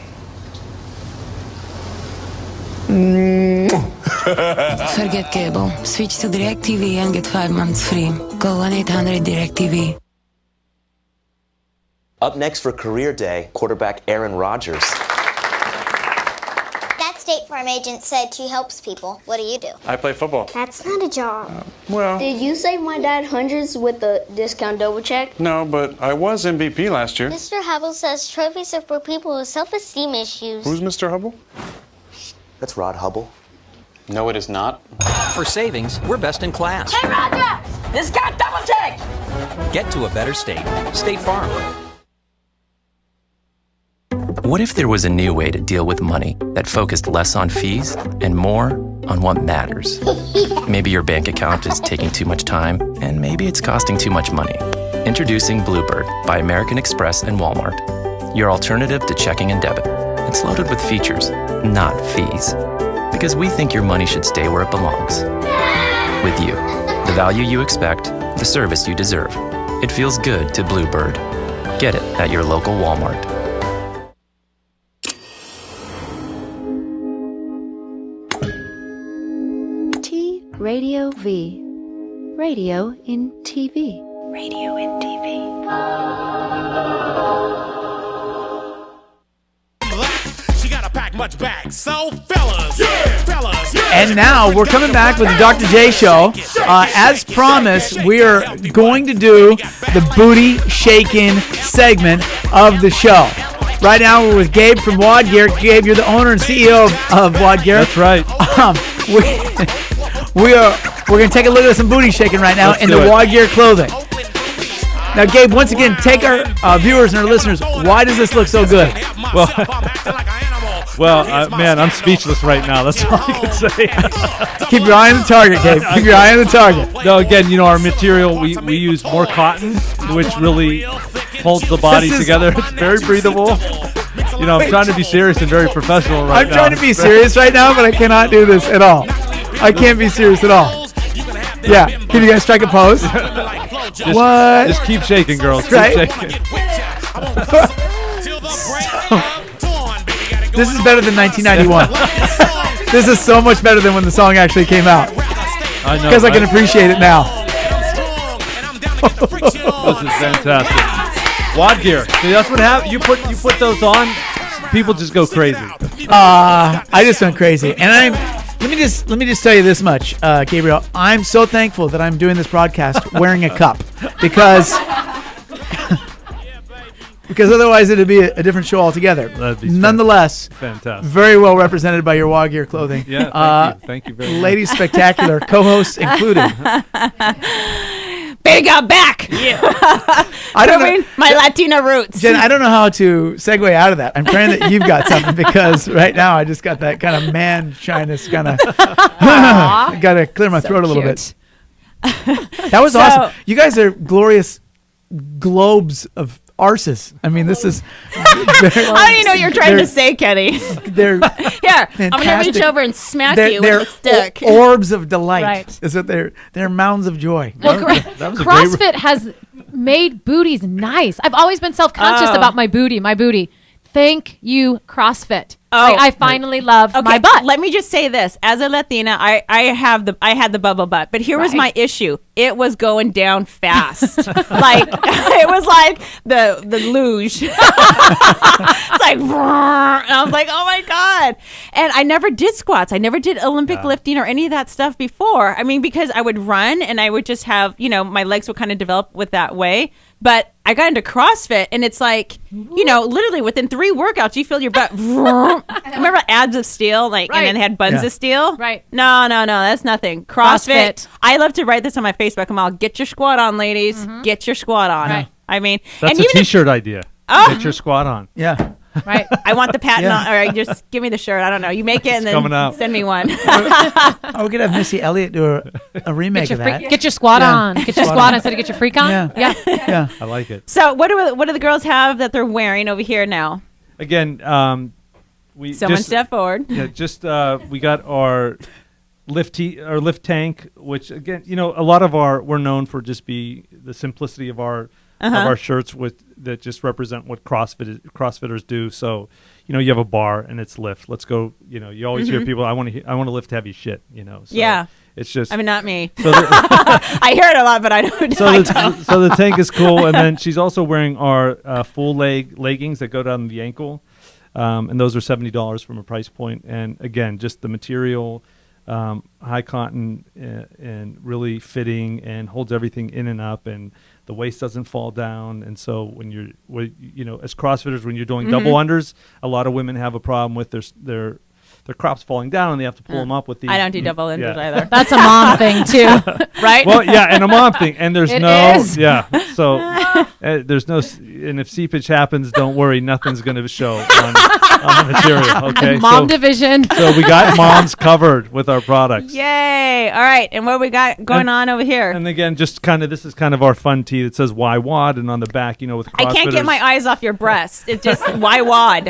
Forget cable. Switch to DirecTV and get 5 months free. Call 1-800-DirecTV. Up next for Career Day, quarterback Aaron Rodgers. That State Farm agent said she helps people. What do you do? I play football. That's not a job. Well, Did you save my dad hundreds with the discount double check? no, but I was MVP last year. Mr. Hubble says trophies are for people with self-esteem issues. Who's Mr. Hubble? That's Rod Hubble. No, it is not. For savings, we're best in class. Hey, Roger! Discount double check! Get to a better state. State Farm. What if there was a new way to deal with money that focused less on fees and more on what matters? Maybe your bank account is taking too much time, and maybe it's costing too much money. Introducing Bluebird by American Express and Walmart. Your alternative to checking and debit. It's loaded with features, not fees. Because we think your money should stay where it belongs. With you. The value you expect, the service you deserve. It feels good to Bluebird. Get it at your local Walmart. Radio V. Radio in TV. Radio in TV. She got to pack much back. So, fellas, fellas. And now we're coming back with the Dr. J Show. As promised, we are going to do the booty shaking segment of the show. Right now we're with Gabe from Wad Gear. Gabe, you're the owner and CEO of Wad Gear. That's right. We're going to take a look at some booty shaking right now in the Wad Gear clothing. Now, Gabe, once again, take our viewers and our listeners. Why does this look so good? Well, man, I'm speechless right now. That's all I can say. Keep your eye on the target, Gabe. Keep your eye on the target. No, again, our material, we use more cotton, which really holds the body together. It's very breathable. I'm trying to be serious and very professional right now. I'm trying to be serious right now, but I cannot do this at all. I can't be serious at all. Yeah, can you guys strike a pose? What? Just keep shaking, girls. Keep shaking. This is better than 1991. This is so much better than when the song actually came out. I know. Because I can appreciate it now. This is fantastic. Wad Gear. See, that's what happens. You put those on, people just go crazy. I just went crazy, and let me just tell you this much, Gabriel. I'm so thankful that I'm doing this broadcast wearing a cup because otherwise it'd be a different show altogether. Nonetheless, fantastic. Very well represented by your Wad Gear clothing. Yeah, thank you very much. Ladies spectacular, co-hosts included. Big up back. Yeah. I don't know my Latina roots. Jen, I don't know how to segue out of that. I'm praying that you've got something because right now I just got that kind of man shyness kind of. Got to clear my throat a little bit. That was awesome. You guys are glorious globes of arses. I mean, this is. I don't even know what you're trying to say, Kenny. They're here. I'm gonna reach over and smack you with a stick. Orbs of delight. Right. Is what they're mounds of joy. Well, CrossFit has made booties nice. I've always been self-conscious about my booty. Thank you, CrossFit. I finally loved my butt. Let me just say this: as a Latina, I had the bubble butt, but here was my issue: it was going down fast. Like it was like the luge. It's like, and I was like, oh my god! And I never did squats. I never did Olympic lifting or any of that stuff before. I mean, because I would run and I would just have, my legs would kind of develop with that way. But I got into CrossFit, and it's like, literally within 3 workouts, you feel your butt. Remember Abs of Steel? And then they had Buns of Steel? Right. No, that's nothing. CrossFit. I love to write this on my Facebook. I'm all, get your squat on, ladies. Get your squat on. Right. I mean. That's a T-shirt idea. Get your squat on. Yeah. Right. I want the patent on, or just give me the shirt. I don't know. You make it and then send me one. We could have Missy Elliott do a remake of that. Get your squat on. Get your squat on instead of get your freak on. Yeah. I like it. So what do the girls have that they're wearing over here now? Again, Someone step forward. Yeah, just we got our lift tank, which again, a lot of we're known for just the simplicity of our shirts that just represent what CrossFitters do. So, you have a bar and it's lift. Let's go. You always hear people. I want to lift heavy shit. So yeah. It's just. I mean, not me. So I hear it a lot, but I don't. So the tank is cool, and then she's also wearing our full leg leggings that go down the ankle, and those are $70 from a price point. And again, just the material, high cotton, and really fitting, and holds everything in and up, and the waist doesn't fall down. And so when as CrossFitters, when you're doing double unders, a lot of women have a problem with their crops falling down, and they have to pull them up with these. I don't do double unders either. That's a mom thing too, right? Well, yeah, and a mom thing, and there's It no, is. yeah. So there's no, and if seepage happens, don't worry, nothing's going to show on the material. Okay, Mom division. So we got moms covered with our products. Yay! All right, and what we got going on over here? And again, this is kind of our fun tee that says "Why WOD," and on the back, with CrossFitters. I can't get my eyes off your breast. It's just why WOD.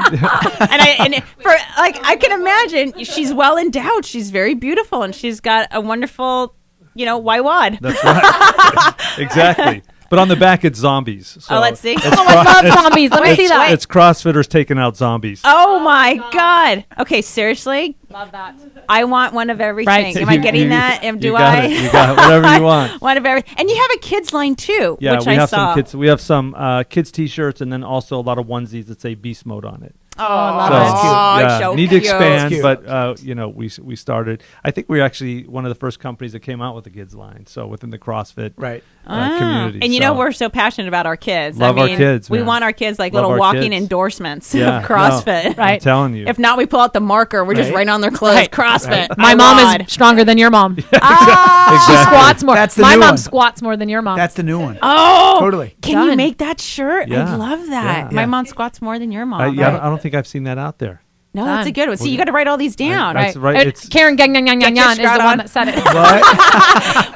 I can imagine she's well endowed. She's very beautiful, and she's got a wonderful, why WOD. That's right. Exactly. But on the back, it's zombies. So let's see. I love zombies. Let me see that. It's CrossFitters taking out zombies. Oh my God. Okay, seriously? Love that. I want one of everything. Right. Am I getting that? You got it. You got it. Whatever you want. One of everything. And you have a kids line too, Yeah, which we I have saw. some kids. We have some kids t-shirts, and then also a lot of onesies that say beast mode on it. Oh, I love it. Yeah, So need to cute. expand, but we started. I think we're actually one of the first companies that came out with the kids line. So within the CrossFit community, And we're so passionate about our kids. Love our kids. We man. want our kids like Love little our walking kids. endorsements Yeah, of CrossFit. no, I'm telling you. If not, we pull out the marker. We're just writing on their clothes. Right. CrossFit. My mom is stronger than your mom. She squats more. That's the My new mom one. squats more than your mom. That's the new one. Oh, Totally. Can you Done. make that shirt? Yeah. I love that. Yeah. My Yeah. mom squats more than your mom. I don't think I've seen that out there. No, that's a good one. See, you got to write all these down. That's right. It's, Karen Gang Gang Gang Gang Get is your the Scott one on. that said it.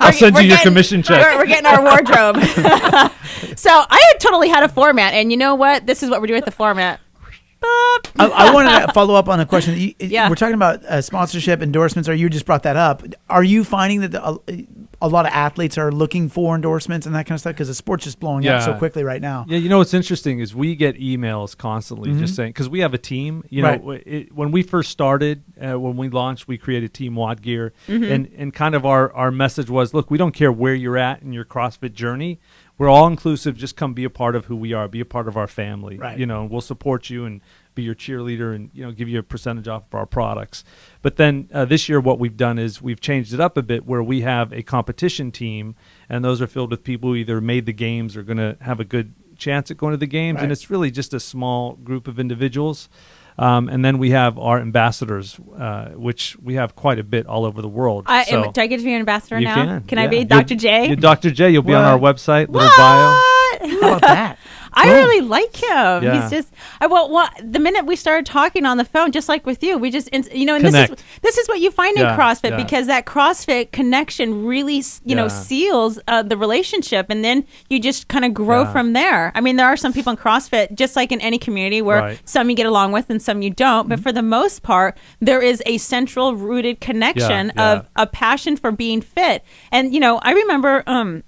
I'll send you your commission check. We're getting our wardrobe. So I had totally had a format, and you know what? This is what we're doing with the format. I wanted to follow up on a question. Yeah. We're talking about sponsorship, endorsements, or you just brought that up. Are you finding that a lot of athletes are looking for endorsements and that kind of stuff? Because the sport's just blowing up so quickly right now. Yeah, what's interesting is we get emails constantly just saying, because we have a team. When we first started, when we launched, we created Team WOD Gear. And kind of our message was, look, we don't care where you're at in your CrossFit journey. We're all inclusive. Just come be a part of who we are. Be a part of our family. Right. We'll support you and be your cheerleader and give you a percentage off of our products. But then this year what we've done is we've changed it up a bit, where we have a competition team, and those are filled with people who either made the games or going to have a good chance at going to the games. Right. And it's really just a small group of individuals. And then we have our ambassadors, which we have quite a bit all over the world. Do I get to be an ambassador You now? can I yeah. be Dr. J? You're Dr. J. You'll be on our website, little bio. How about that? I really like him. Yeah. He's just the minute we started talking on the phone, just like with you, we just and Connect. this is what you find in Yeah, CrossFit, yeah. because that CrossFit connection really seals the relationship, and then you just kind of grow from there. I mean, there are some people in CrossFit, just like in any community, where some you get along with and some you don't, but for the most part, there is a central rooted connection of a passion for being fit. And I remember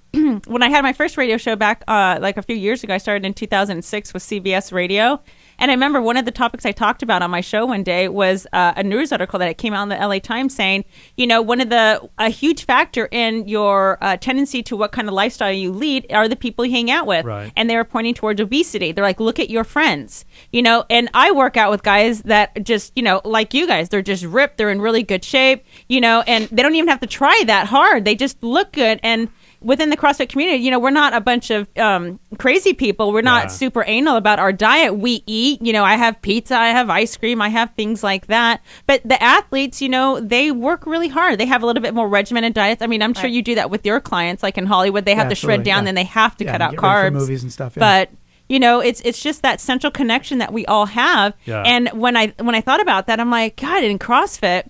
when I had my first radio show back like a few years ago. I started in 2006 with CBS Radio, and I remember one of the topics I talked about on my show one day was a news article that came out in the LA Times saying, a huge factor in your tendency to what kind of lifestyle you lead are the people you hang out with. Right. And they were pointing towards obesity. They're like, look at your friends, and I work out with guys that just, like you guys, they're just ripped. They're in really good shape, and they don't even have to try that hard. They just look good. And within the CrossFit community, we're not a bunch of crazy people. We're not super anal about our diet. We eat, I have pizza, I have ice cream, I have things like that. But the athletes, they work really hard. They have a little bit more regimented diets. I mean, I'm sure you do that with your clients. Like in Hollywood, they have to shred down, then they have to cut out get ready for carbs. movies and stuff. Yeah. But You know, it's just that central connection that we all have. Yeah. And when I thought about that, I'm like, God, in CrossFit,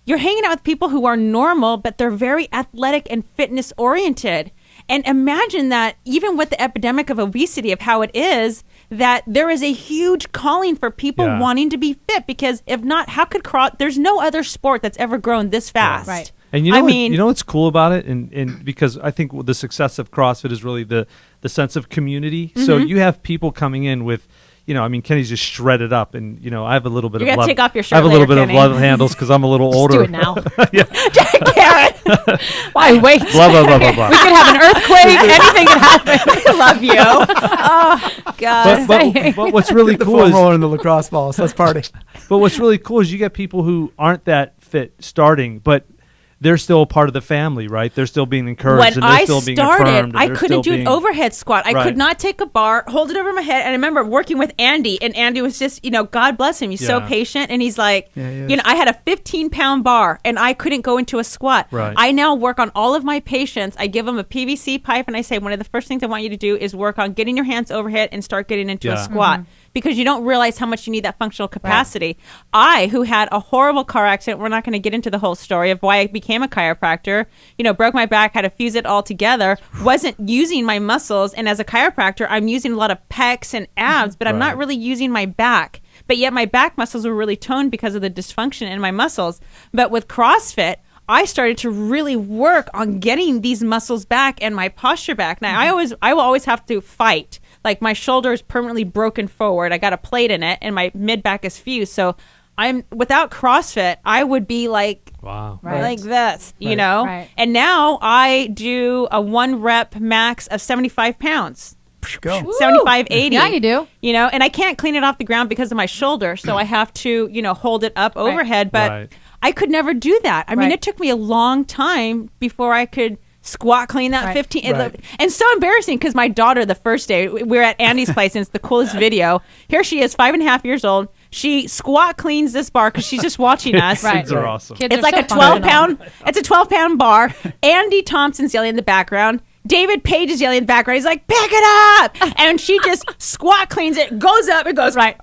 you're hanging out with people who are normal, but they're very athletic and fitness oriented. And imagine that even with the epidemic of obesity, of how it is, that there is a huge calling for people wanting to be fit, because if not, how could there's no other sport that's ever grown this fast. Yeah. Right. And you know what's cool about it, and because I think the success of CrossFit is really the sense of community. Mm-hmm. So you have people coming in with, you know, I mean, Kenny's just shredded up, and you know, I have a little bit You're of gonna love. take off your shirt I have a little later, bit of love handles because I'm a little older. Just do it now. Karen, why wait? Blah blah blah blah blah. We could have an earthquake. Anything could happen. I love you. Oh God. But what's really the cool foam is roller and the lacrosse balls. Let's party. But what's really cool is you get people who aren't that fit starting, but they're still a part of the family, right? They're still being encouraged, and they're still being affirmed. I couldn't do an overhead squat. I could not take a bar, hold it over my head. And I remember working with Andy, and Andy was just, you know, God bless him. He's so patient. And he's like, you know, I had a 15-pound bar, and I couldn't go into a squat. Right. I now work on all of my patients. I give them a PVC pipe, and I say, one of the first things I want you to do is work on getting your hands overhead and start getting into a squat. Mm-hmm. Because you don't realize how much you need that functional capacity. Right. I, who had a horrible car accident, we're not going to get into the whole story of why I became a chiropractor, you know, broke my back, had to fuse it all together, wasn't using my muscles. And as a chiropractor, I'm using a lot of pecs and abs, but I'm not really using my back. But yet my back muscles were really toned because of the dysfunction in my muscles. But with CrossFit, I started to really work on getting these muscles back and my posture back. Now, I will always have to fight. Like, my shoulder is permanently broken forward. I got a plate in it, and my mid back is fused. So without CrossFit, I would be like, like this, you know? Right. And now I do a 1 rep max of 75 pounds. Go. 75, 80. Yeah, you do. You know, and I can't clean it off the ground because of my shoulder. So I have to, you know, hold it up overhead. But I could never do that. I mean, it took me a long time before I could squat clean that 15. And so embarrassing, because my daughter, the first day, we were at Andy's place, and it's the coolest video. Here she is, 5.5 years old. She squat cleans this bar because she's just watching us. Kids are awesome. It's like a 12-pound. It's a 12-pound bar. Andy Thompson's yelling in the background. David Page is yelling in the background. He's like, pick it up! And she just squat cleans it, goes up, and goes right,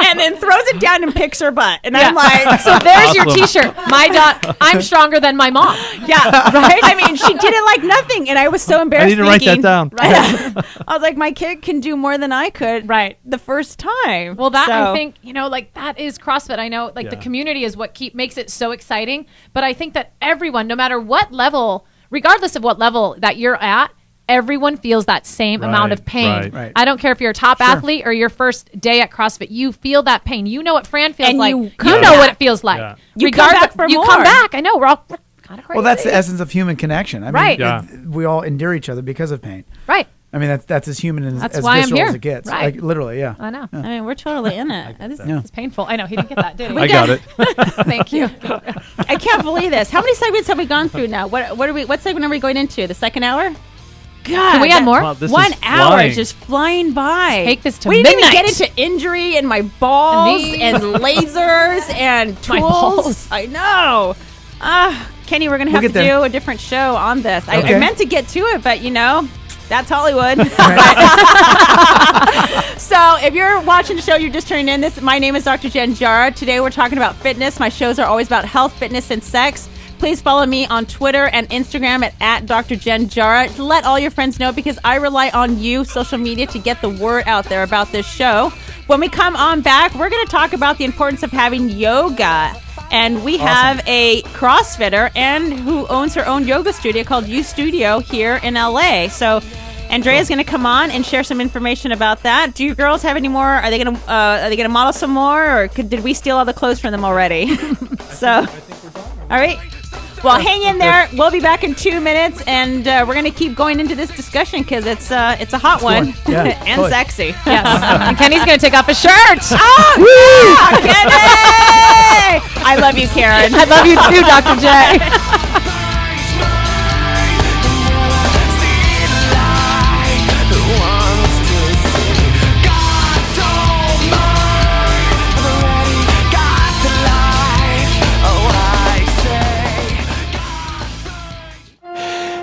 and then throws it down and picks her butt. And I'm like, so there's your T-shirt. I'm stronger than my mom. Yeah, right. I mean, she did it like nothing, and I was so embarrassed. I need to write that down. I was like, my kid can do more than I could. The first time. Well, I think, you know, like, that is CrossFit. I know, like, the community is what makes it so exciting. But I think that everyone, no matter what level, regardless of what level that you're at, everyone feels that same amount of pain. I don't care if you're a top athlete or your first day at CrossFit, you feel that pain. You know what Fran feels like. You know what it feels like. Yeah. You come back for more. Come back. I know, we're all kind of crazy. Well, that's the essence of human connection. I mean, we all endure each other because of pain. Right. I mean, that's as human and as why visceral I'm here. as it gets. Right. Like, literally, yeah. I know. I mean, we're totally in it. It's painful. I know. He didn't get that, did he? I got it. Thank you. I can't believe this. How many segments have we gone through now? What segment are we going into? The second hour? God, can we add more? Wow, 1 hour is just flying by. Take this to we midnight. didn't even get into injury and my balls and lasers and tools. My balls. I know. Kenny, we're going to have to do a different show on this. I meant to get to it, but, you know, that's Hollywood. So if you're watching the show, you're just turning in. My name is Dr. Jen Jara. Today we're talking about fitness. My shows are always about health, fitness, and sex. Please follow me on Twitter and Instagram at Dr. Jen Jara. Let all your friends know, because I rely on you, social media, to get the word out there about this show. When we come on back, we're going to talk about the importance of having yoga. And we have a CrossFitter and who owns her own yoga studio called U Studio here in LA. So Andrea's going to come on and share some information about that. Do you girls have any more? Are they going to model some more, or did we steal all the clothes from them already? So, all right. Well, hang in there. We'll be back in 2 minutes, and we're going to keep going into this discussion because it's a hot one and sexy. Yes. And Kenny's going to take off his shirt. Oh, yeah, Kenny! I love you, Karen. I love you too, Dr. J.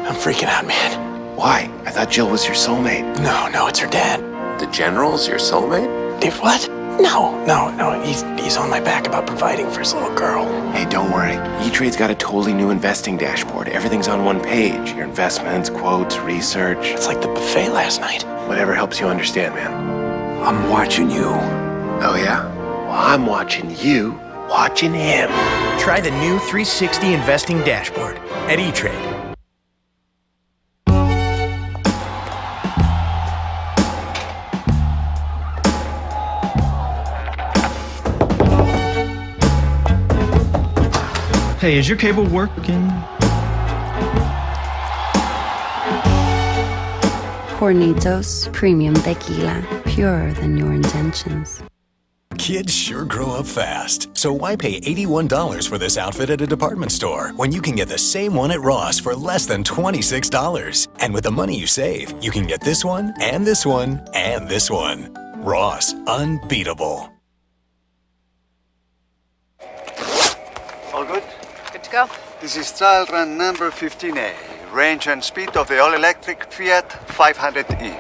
I'm freaking out, man. Why? I thought Jill was your soulmate. No, it's her dad. The general's your soulmate? Dude, what? No. He's on my back about providing for his little girl. Hey, don't worry. E-Trade's got a totally new investing dashboard. Everything's on one page. Your investments, quotes, research. It's like the buffet last night. Whatever helps you understand, man. I'm watching you. Oh, yeah? Well, I'm watching you, watching him. Try the new 360 investing dashboard at E-Trade. Hey, is your cable working? Hornitos Premium Tequila, purer than your intentions. Kids sure grow up fast. So why pay $81 for this outfit at a department store when you can get the same one at Ross for less than $26? And with the money you save, you can get this one, and this one, and this one. Ross, unbeatable. All good? Good to go. This is trial run number 15A. Range and speed of the all-electric Fiat 500e.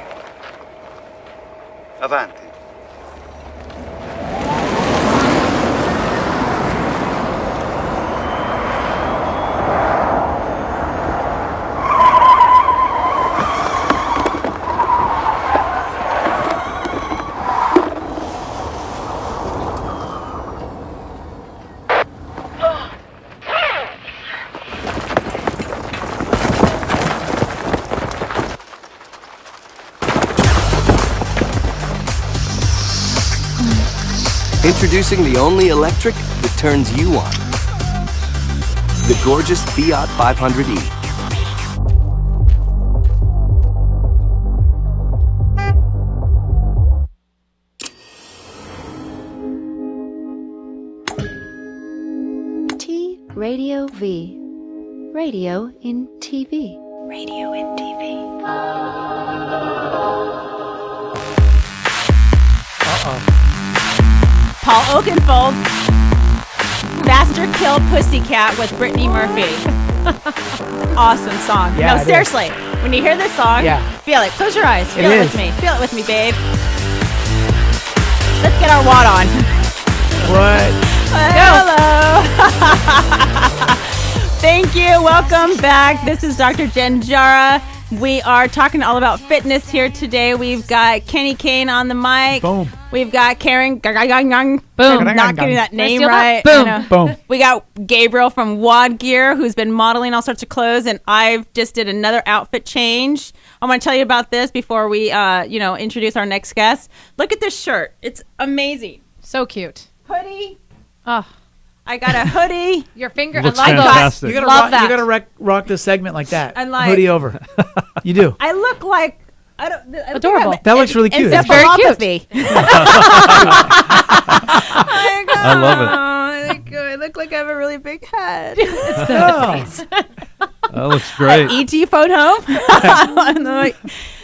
Avanti. Introducing the only electric that turns you on. The gorgeous Fiat 500e. Radio V. Radio in TV. Radio in TV. Paul Oakenfold, Faster Kill Pussycat with Brittany Murphy. Awesome song. Yeah, no, seriously, when you hear this song, feel it. Close your eyes. Feel it with me. Feel it with me, babe. Let's get our WOD on. What? Hello. Thank you. Welcome back. This is Dr. Jen Jara. We are talking all about fitness here today. We've got Kenny Kane on the mic. Boom. We've got Karen. Boom. Not getting that name right. Boom. Boom. We got Gabriel from WOD Gear, who's been modeling all sorts of clothes, and I've just did another outfit change. I want to tell you about this before we, introduce our next guest. Look at this shirt. It's amazing. So cute. Hoodie. Oh. I got a hoodie. Your finger. Looks I love fantastic. those. You gotta Love that. You gotta rock this segment like that. And like- hoodie over. You do. I look like Adorable. That looks really cute. That's very cute. I love it. I look like I have a really big head. That looks great. E.T. phone home.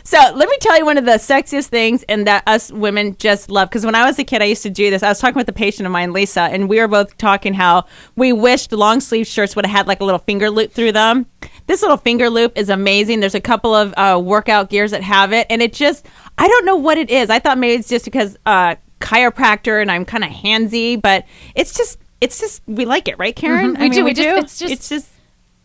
So let me tell you one of the sexiest things and that us women just love. Because when I was a kid, I used to do this. I was talking with a patient of mine, Lisa, and we were both talking how we wished long sleeve shirts would have had like a little finger loop through them. This little finger loop is amazing. There's a couple of workout gears that have it. And it just, I don't know what it is. I thought maybe it's just because chiropractor and I'm kind of handsy, but it's just, we like it, right, Karen? Mm-hmm. We do.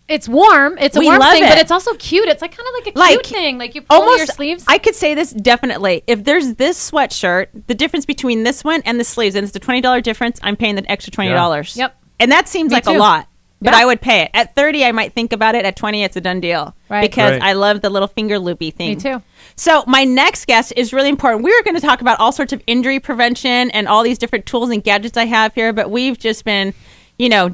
It's warm. It's a we warm love thing, it. but it's also cute. It's like kind of like a cute thing. Like you pull your sleeves. I could say this definitely. If there's this sweatshirt, the difference between this one and the sleeves, and it's the $20 difference, I'm paying the extra $20. Yep. And that seems like a lot, but I would pay it. At 30, I might think about it. At 20, it's a done deal. Right. Because I love the little finger loopy thing. Me too. So my next guest is really important. We were going to talk about all sorts of injury prevention and all these different tools and gadgets I have here, but we've just been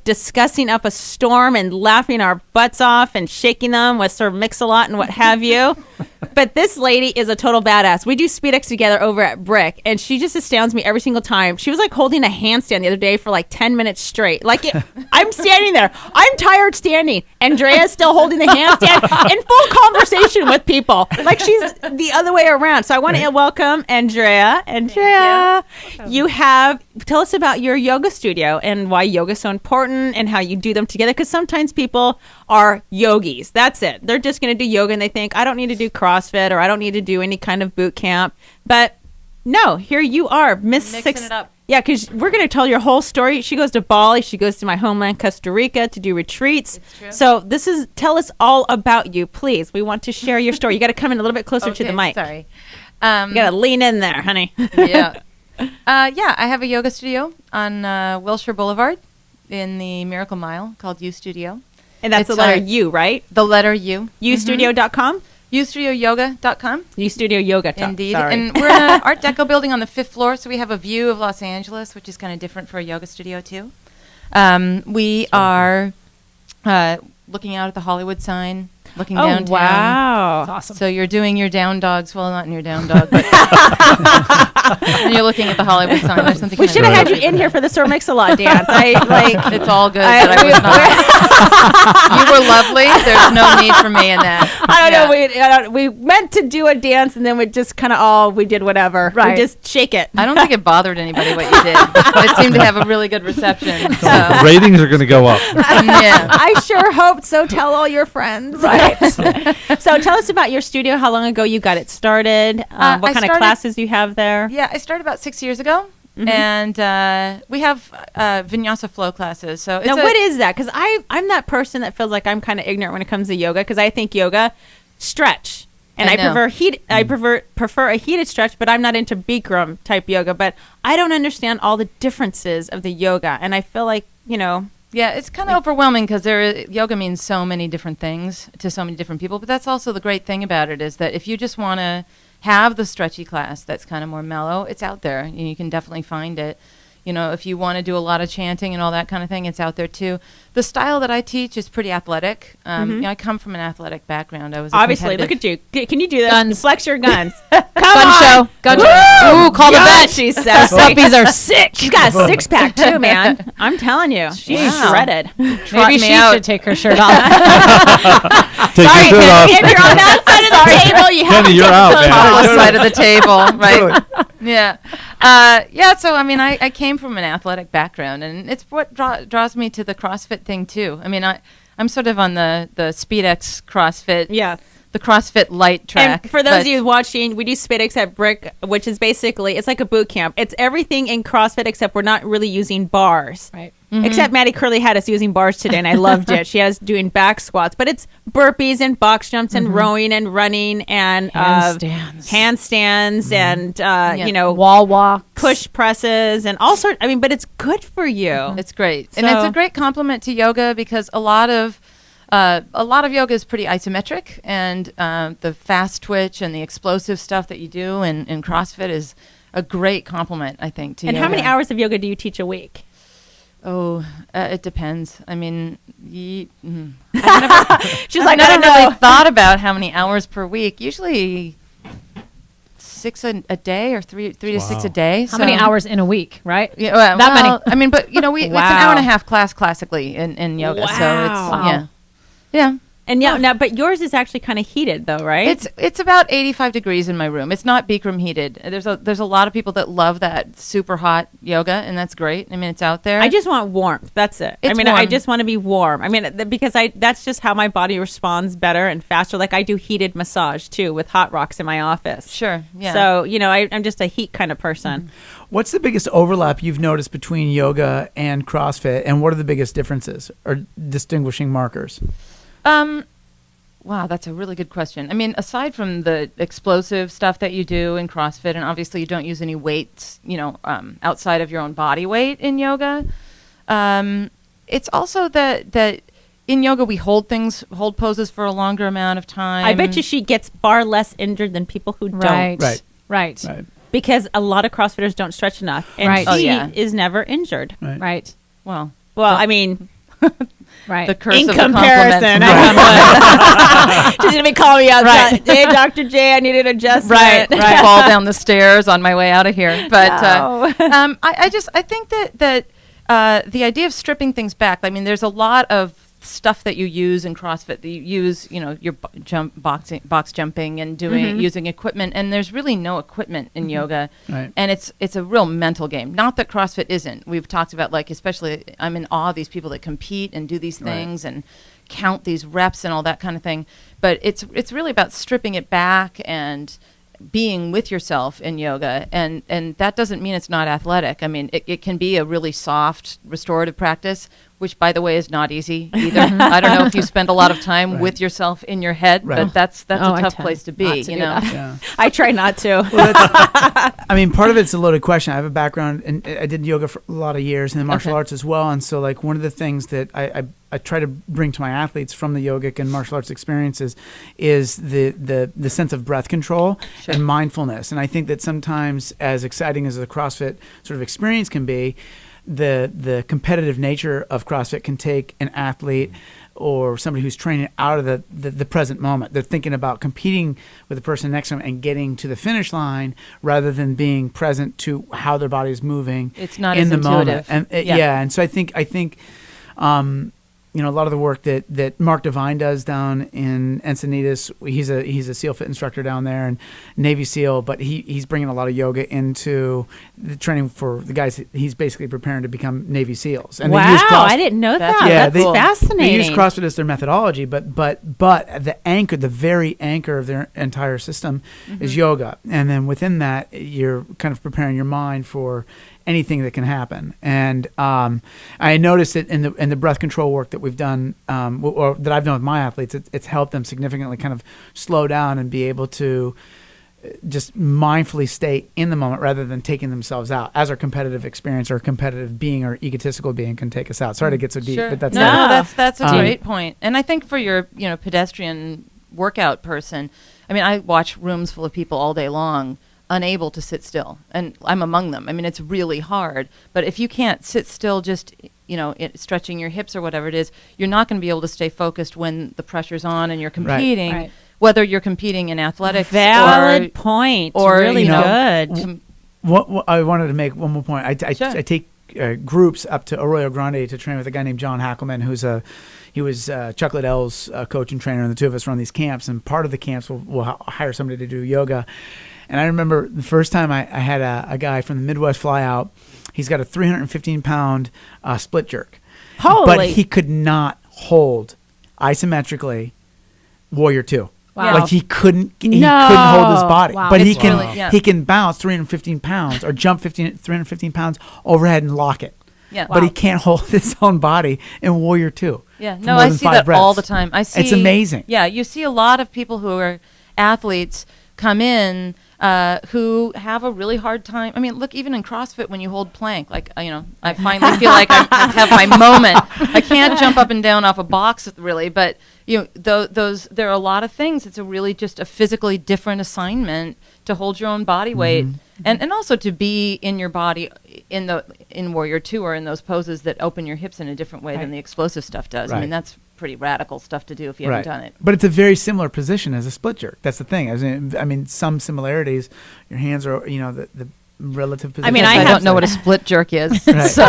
discussing up a storm and laughing our butts off and shaking them with Sir Mix-a-Lot and what have you. But this lady is a total badass. We do SpeedX together over at Brick, and she just astounds me every single time. She was like holding a handstand the other day for like 10 minutes straight. I'm standing there. I'm tired standing. Andrea's still holding the handstand in full conversation with people. Like she's the other way around. So I want to welcome Andrea. Andrea, tell us about your yoga studio and why yoga is so important and how you do them together. Because sometimes people are yogis. That's it. They're just going to do yoga and they think, I don't need to do CrossFit or I don't need to do any kind of boot camp. But no, here you are, Mixing it up. Yeah, because we're going to tell your whole story. She goes to Bali. She goes to my homeland, Costa Rica, to do retreats. It's true. So tell us all about you, please. We want to share your story. You got to come in a little bit closer to the mic. Sorry. You got to lean in there, honey. Yeah. I have a yoga studio on Wilshire Boulevard in the Miracle Mile called U Studio. And that's the letter U, right? The letter U. Ustudio.com? UstudioYoga.com. Ustudio Yoga. Indeed. Sorry. And we're in an Art Deco building on the 5th floor, so we have a view of Los Angeles, which is kind of different for a yoga studio, too. We are looking out at the Hollywood sign, looking downtown. Wow. That's awesome. So you're doing your down dogs. Well, not in your down dog, but and you're looking at the Hollywood sign. There's something. We should have had you in here for the Sir Mix-a-Lot dance. It's all good. But I was not. You were lovely. There's no need for me in that. I don't know. We meant to do a dance, and then we just kind of we did whatever. Right. We just shake it. I don't think it bothered anybody what you did. It seemed to have a really good reception. So. Ratings are going to go up. Yeah. I sure hope so. Tell all your friends. Right. So tell us about your studio. How long ago you got it started? What kind of classes you have there? Yeah, I started about 6 years ago. Mm-hmm. And we have vinyasa flow classes. So now, what is that? Because I'm that person that feels like I'm kind of ignorant when it comes to yoga. Because I think yoga stretch, and I prefer heat. I prefer a heated stretch, but I'm not into Bikram type yoga. But I don't understand all the differences of the yoga, and I feel like Yeah, it's kind of overwhelming because yoga means so many different things to so many different people. But that's also the great thing about it is that if you just want to have the stretchy class that's kind of more mellow, it's out there. You can definitely find it. If you want to do a lot of chanting and all that kind of thing, it's out there too. The style that I teach is pretty athletic. I come from an athletic background. I was obviously. Look at you. Can you do this? Guns. Flex your guns. Gun show. Ooh, call the vet. She says puppies are sick. She's got a 6-pack too, man. I'm telling you, she's shredded. Maybe she should take her shirt off. Take your shirt off. If you're on that side of the table, you have Kenny, to you're out, man. On the side of the table, right? Yeah. So, I mean, I came from an athletic background, and it's what draws me to the CrossFit thing, too. I mean, I'm sort of on the SpeedX CrossFit. Yeah. The CrossFit light track. And for those of you watching, we do SpeedX at Brick, which is basically, it's like a boot camp. It's everything in CrossFit except we're not really using bars. Right. Mm-hmm. Except Maddie Curley had us using bars today, and I loved it. She has doing back squats, but it's burpees and box jumps and rowing and running and handstands and wall walks, push presses, and all sorts. I mean, but it's good for you. It's great, and it's a great complement to yoga because a lot of yoga is pretty isometric, and the fast twitch and the explosive stuff that you do in CrossFit is a great complement, I think, to yoga. And how many hours of yoga do you teach a week? Oh, it depends. I mean, she's I've never really thought about how many hours per week. Usually 6 a day or three to 6 a day. How many hours in a week, right? Yeah, that many. I mean, but it's an hour and a half class classically in yoga. Wow. So it's yeah. And now, but yours is actually kind of heated, though, right? It's about 85 degrees in my room. It's not Bikram heated. There's a lot of people that love that super hot yoga, and that's great. I mean, it's out there. I just want warmth. That's it. It's warm. warm. I just want to be warm. I mean, because that's just how my body responds better and faster. Like I do heated massage too with hot rocks in my office. Sure. Yeah. So I'm just a heat kind of person. Mm-hmm. What's the biggest overlap you've noticed between yoga and CrossFit, and what are the biggest differences or distinguishing markers? Wow, that's a really good question. I mean, aside from the explosive stuff that you do in CrossFit, and obviously you don't use any weights, outside of your own body weight in yoga, it's also that in yoga we hold poses for a longer amount of time. I bet you she gets far less injured than people who don't. Right. Because a lot of CrossFitters don't stretch enough, and she is never injured. Right. Well, I mean. Right. The curse in of comparison, she's gonna be calling me out. Right. Hey, Dr. J, I need an adjustment. Right. Fall down the stairs on my way out of here. But I think that the idea of stripping things back. I mean, there's a lot of stuff that you use in CrossFit. That you use, your box jumping and using equipment, and there's really no equipment in yoga, and it's a real mental game. Not that CrossFit isn't. We've talked about especially I'm in awe of these people that compete and do these things and count these reps and all that kind of thing. But it's really about stripping it back and being with yourself in yoga, and that doesn't mean it's not athletic. I mean, it can be a really soft restorative practice, which, by the way, is not easy either. I don't know if you spend a lot of time with yourself in your head, but that's a tough place to be. I try not to. I mean, part of it's a loaded question. I have a background, and I did yoga for a lot of years, and martial arts as well. And so, like, one of the things that I try to bring to my athletes from the yogic and martial arts experiences is the sense of breath control and mindfulness. And I think that sometimes, as exciting as the CrossFit sort of experience can be, the competitive nature of CrossFit can take an athlete or somebody who's training out of the present moment. They're thinking about competing with the person next to them and getting to the finish line rather than being present to how their body is moving. It's not in as the intuitive. moment. And and so I think a lot of the work that Mark Devine does down in Encinitas, he's a SEAL Fit instructor down there and Navy SEAL, but he's bringing a lot of yoga into the training for the guys. He's basically preparing to become Navy SEAls. And wow, I didn't know that. Yeah, that's fascinating. They use CrossFit as their methodology, but the anchor, the very anchor of their entire system is yoga. And then within that, you're kind of preparing your mind for anything that can happen. And I noticed it in the breath control work that we've done, or that I've done with my athletes. It's helped them significantly kind of slow down and be able to just mindfully stay in the moment rather than taking themselves out, as our competitive experience or competitive being or egotistical being can take us out. Sorry to get so deep, but that's a great point. And I think for your pedestrian workout person, I mean, I watch rooms full of people all day long unable to sit still, and I'm among them. I mean, it's really hard, but if you can't sit still, just stretching your hips or whatever it is, you're not going to be able to stay focused when the pressure's on and you're competing. Right. Whether you're competing in athletics, valid point, or really good. What I wanted to make one more point. I take groups up to Arroyo Grande to train with a guy named John Hackelman, he was Chuck Liddell's coach and trainer, and the two of us run these camps. And part of the camps we'll hire somebody to do yoga. And I remember the first time I had a guy from the Midwest fly out. He's got a 315-pound split jerk. But he could not hold isometrically Warrior 2. Wow. Like he couldn't hold his body. Wow. But he can bounce 315 pounds or jump 315 pounds overhead and lock it. Yeah. But he can't hold his own body in Warrior 2. Yeah. No, I see that all the time. It's amazing. Yeah, you see a lot of people who are athletes come in who have a really hard time. I mean, look, even in CrossFit, when you hold plank, like, I finally feel like I have my moment. I can't jump up and down off a box, really, but, there are a lot of things. It's really just a physically different assignment to hold your own body weight and also to be in your body in Warrior 2 or in those poses that open your hips in a different way than the explosive stuff does. Right. I mean, that's pretty radical stuff to do if you haven't done it. But it's a very similar position as a split jerk. That's the thing. I mean, some similarities. Your hands are, the relative position. I mean, I don't know what a split jerk is, so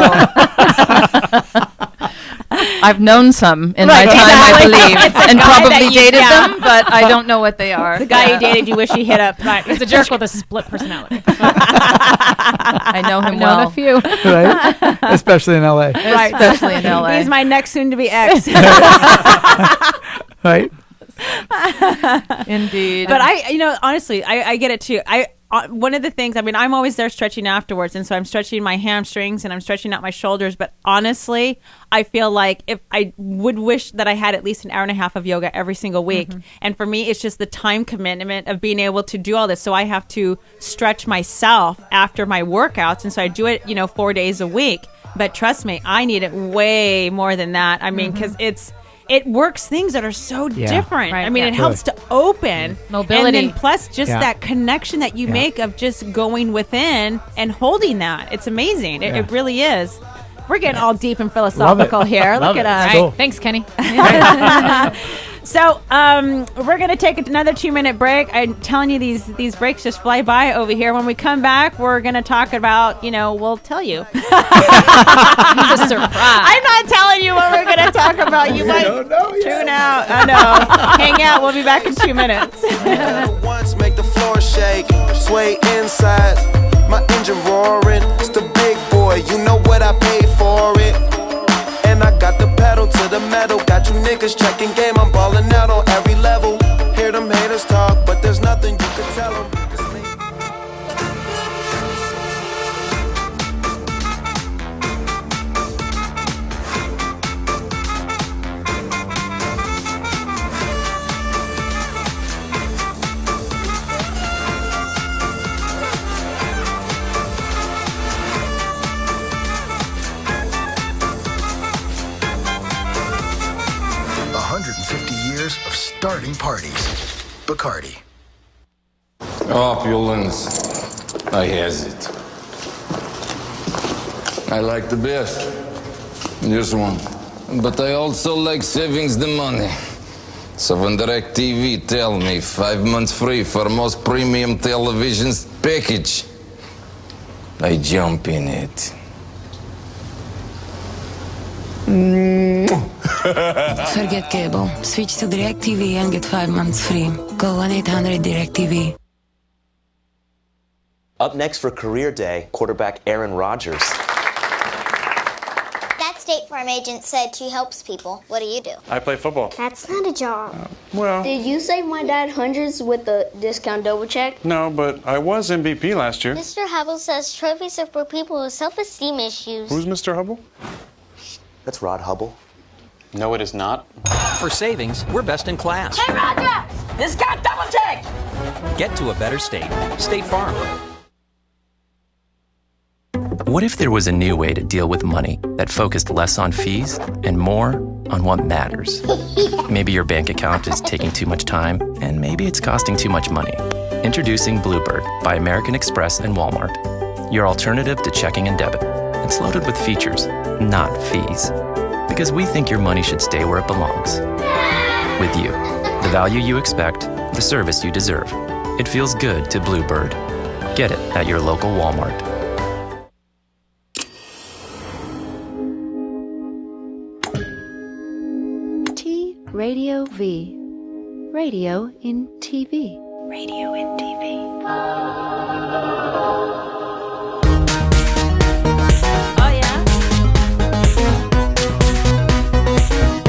I've known some in my time, I believe, and probably dated them, but I don't know what they are. The guy you dated, you wish he hit up. Right, he's a jerk with a split personality. I know him well. Known a few. Right? Especially in LA. Right. Especially in LA. He's my next soon-to-be ex. Right? Indeed. But honestly, I get it too. One of the things, I mean, I'm always there stretching afterwards, and so I'm stretching my hamstrings and I'm stretching out my shoulders. But honestly, I feel like if I would wish that I had at least an hour and a half of yoga every single week. And for me, it's just the time commitment of being able to do all this. So I have to stretch myself after my workouts, and so I do it, 4 days a week. But trust me, I need it way more than that. I mean, because it works things that are so different. Right. I mean, it helps to open mobility, and then plus just that connection that you make of just going within and holding that. It's amazing. It really is. We're getting all deep and philosophical here. Look at us. Right. Thanks, Kenny. So we're going to take another 2-minute break. I'm telling you, these breaks just fly by over here. When we come back, we're going to talk about, we'll tell you. It's a surprise. I'm not telling you what we're going to talk about. You might tune out. I know. Hang out. We'll be back in 2 minutes. Once make the floor shake, sway inside, my engine roaring. It's the big boy, you know what I paid for it. And I got the pedal to the metal, got you niggas this checking game, I'm balling out on every level. Hear them haters talk, but there's nothing you can tell them. 150 years of starting parties. Bacardi. Opulence. I has it. I like the best. This one. But I also like savings the money. So when DirecTV tell me 5 months free for most premium televisions package, I jump in it. Forget cable. Switch to DirecTV and get 5 months free. Call 1-800-DirecTV. Up next for Career Day, quarterback Aaron Rodgers. That State Farm agent said she helps people. What do you do? I play football. That's not a job. Well, Did you save my dad hundreds with the discount double check? no, but I was MVP last year. Mr. Hubble says trophies are for people with self-esteem issues. Who's Mr. Hubble? That's Rod Hubble. No, it is not. For savings, we're best in class. Hey, Roger! This got double check! Get to a better state. State Farm. What if there was a new way to deal with money that focused less on fees and more on what matters? Maybe your bank account is taking too much time, and maybe it's costing too much money. Introducing Bluebird by American Express and Walmart. Your alternative to checking and debit. It's loaded with features, not fees. Because we think your money should stay where it belongs. With you. The value you expect, the service you deserve. It feels good to Bluebird. Get it at your local Walmart. Radio V. Radio in TV. Radio in TV. Oh, yeah?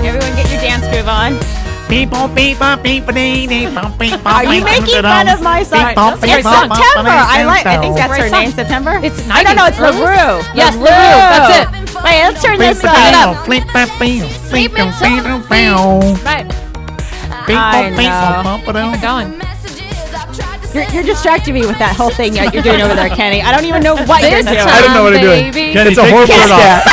Everyone get your dance groove on. Are you making fun of my song? It's September. I think that's her name, September. It's I don't know. It's LaRue. Yes, LaRue. That's it. Wait, let's turn this up. Right. I know. Keep it going. You're distracting me with that whole thing that you're doing over there, Kenny. I don't even know what you're doing. I don't know what I'm doing. Kenny, it's a horrible scat.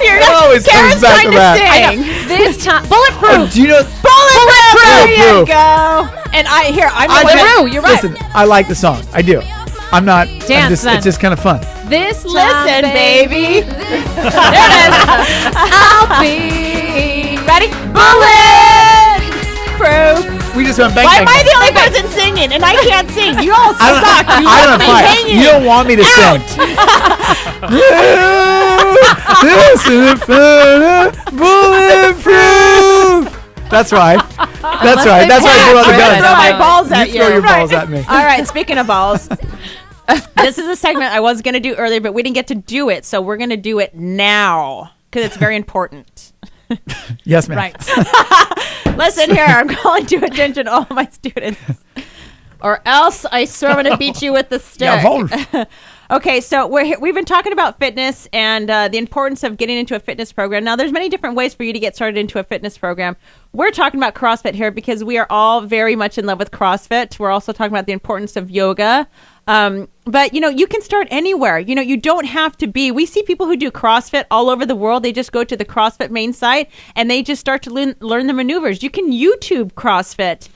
You're not, always Karen's comes back trying to to that. sing. This time, bulletproof. Do you know? Bulletproof. There you Bulletproof. go. And I'm LaRue. You're right. Listen, I like the song. I do. I'm not. Dance, then. It's just kind of fun. This time, Listen, baby. There it is. I'll be ready. Bulletproof. We just went bang. Why bang, am I bang. the only person singing and I can't sing? You all suck. You I left don't me know. hanging. You don't want me to sing. This is bulletproof. That's right. That's right. That's why I pull out the gun. Throw my balls at you. throw your balls at me. All right. Speaking of balls, this is a segment I was going to do earlier, but we didn't get to do it, so we're going to do it now because it's very important. Yes, ma'am. Right. Listen here. I'm calling to attention all of my students, or else I swear I'm going to beat you with the stick. Okay, so we've been talking about fitness and the importance of getting into a fitness program. Now, there's many different ways for you to get started into a fitness program. We're talking about CrossFit here because we are all very much in love with CrossFit. We're also talking about the importance of yoga. But, you can start anywhere. You don't have to be. We see people who do CrossFit all over the world. They just go to the CrossFit main site and they just start to learn the maneuvers. You can YouTube CrossFit.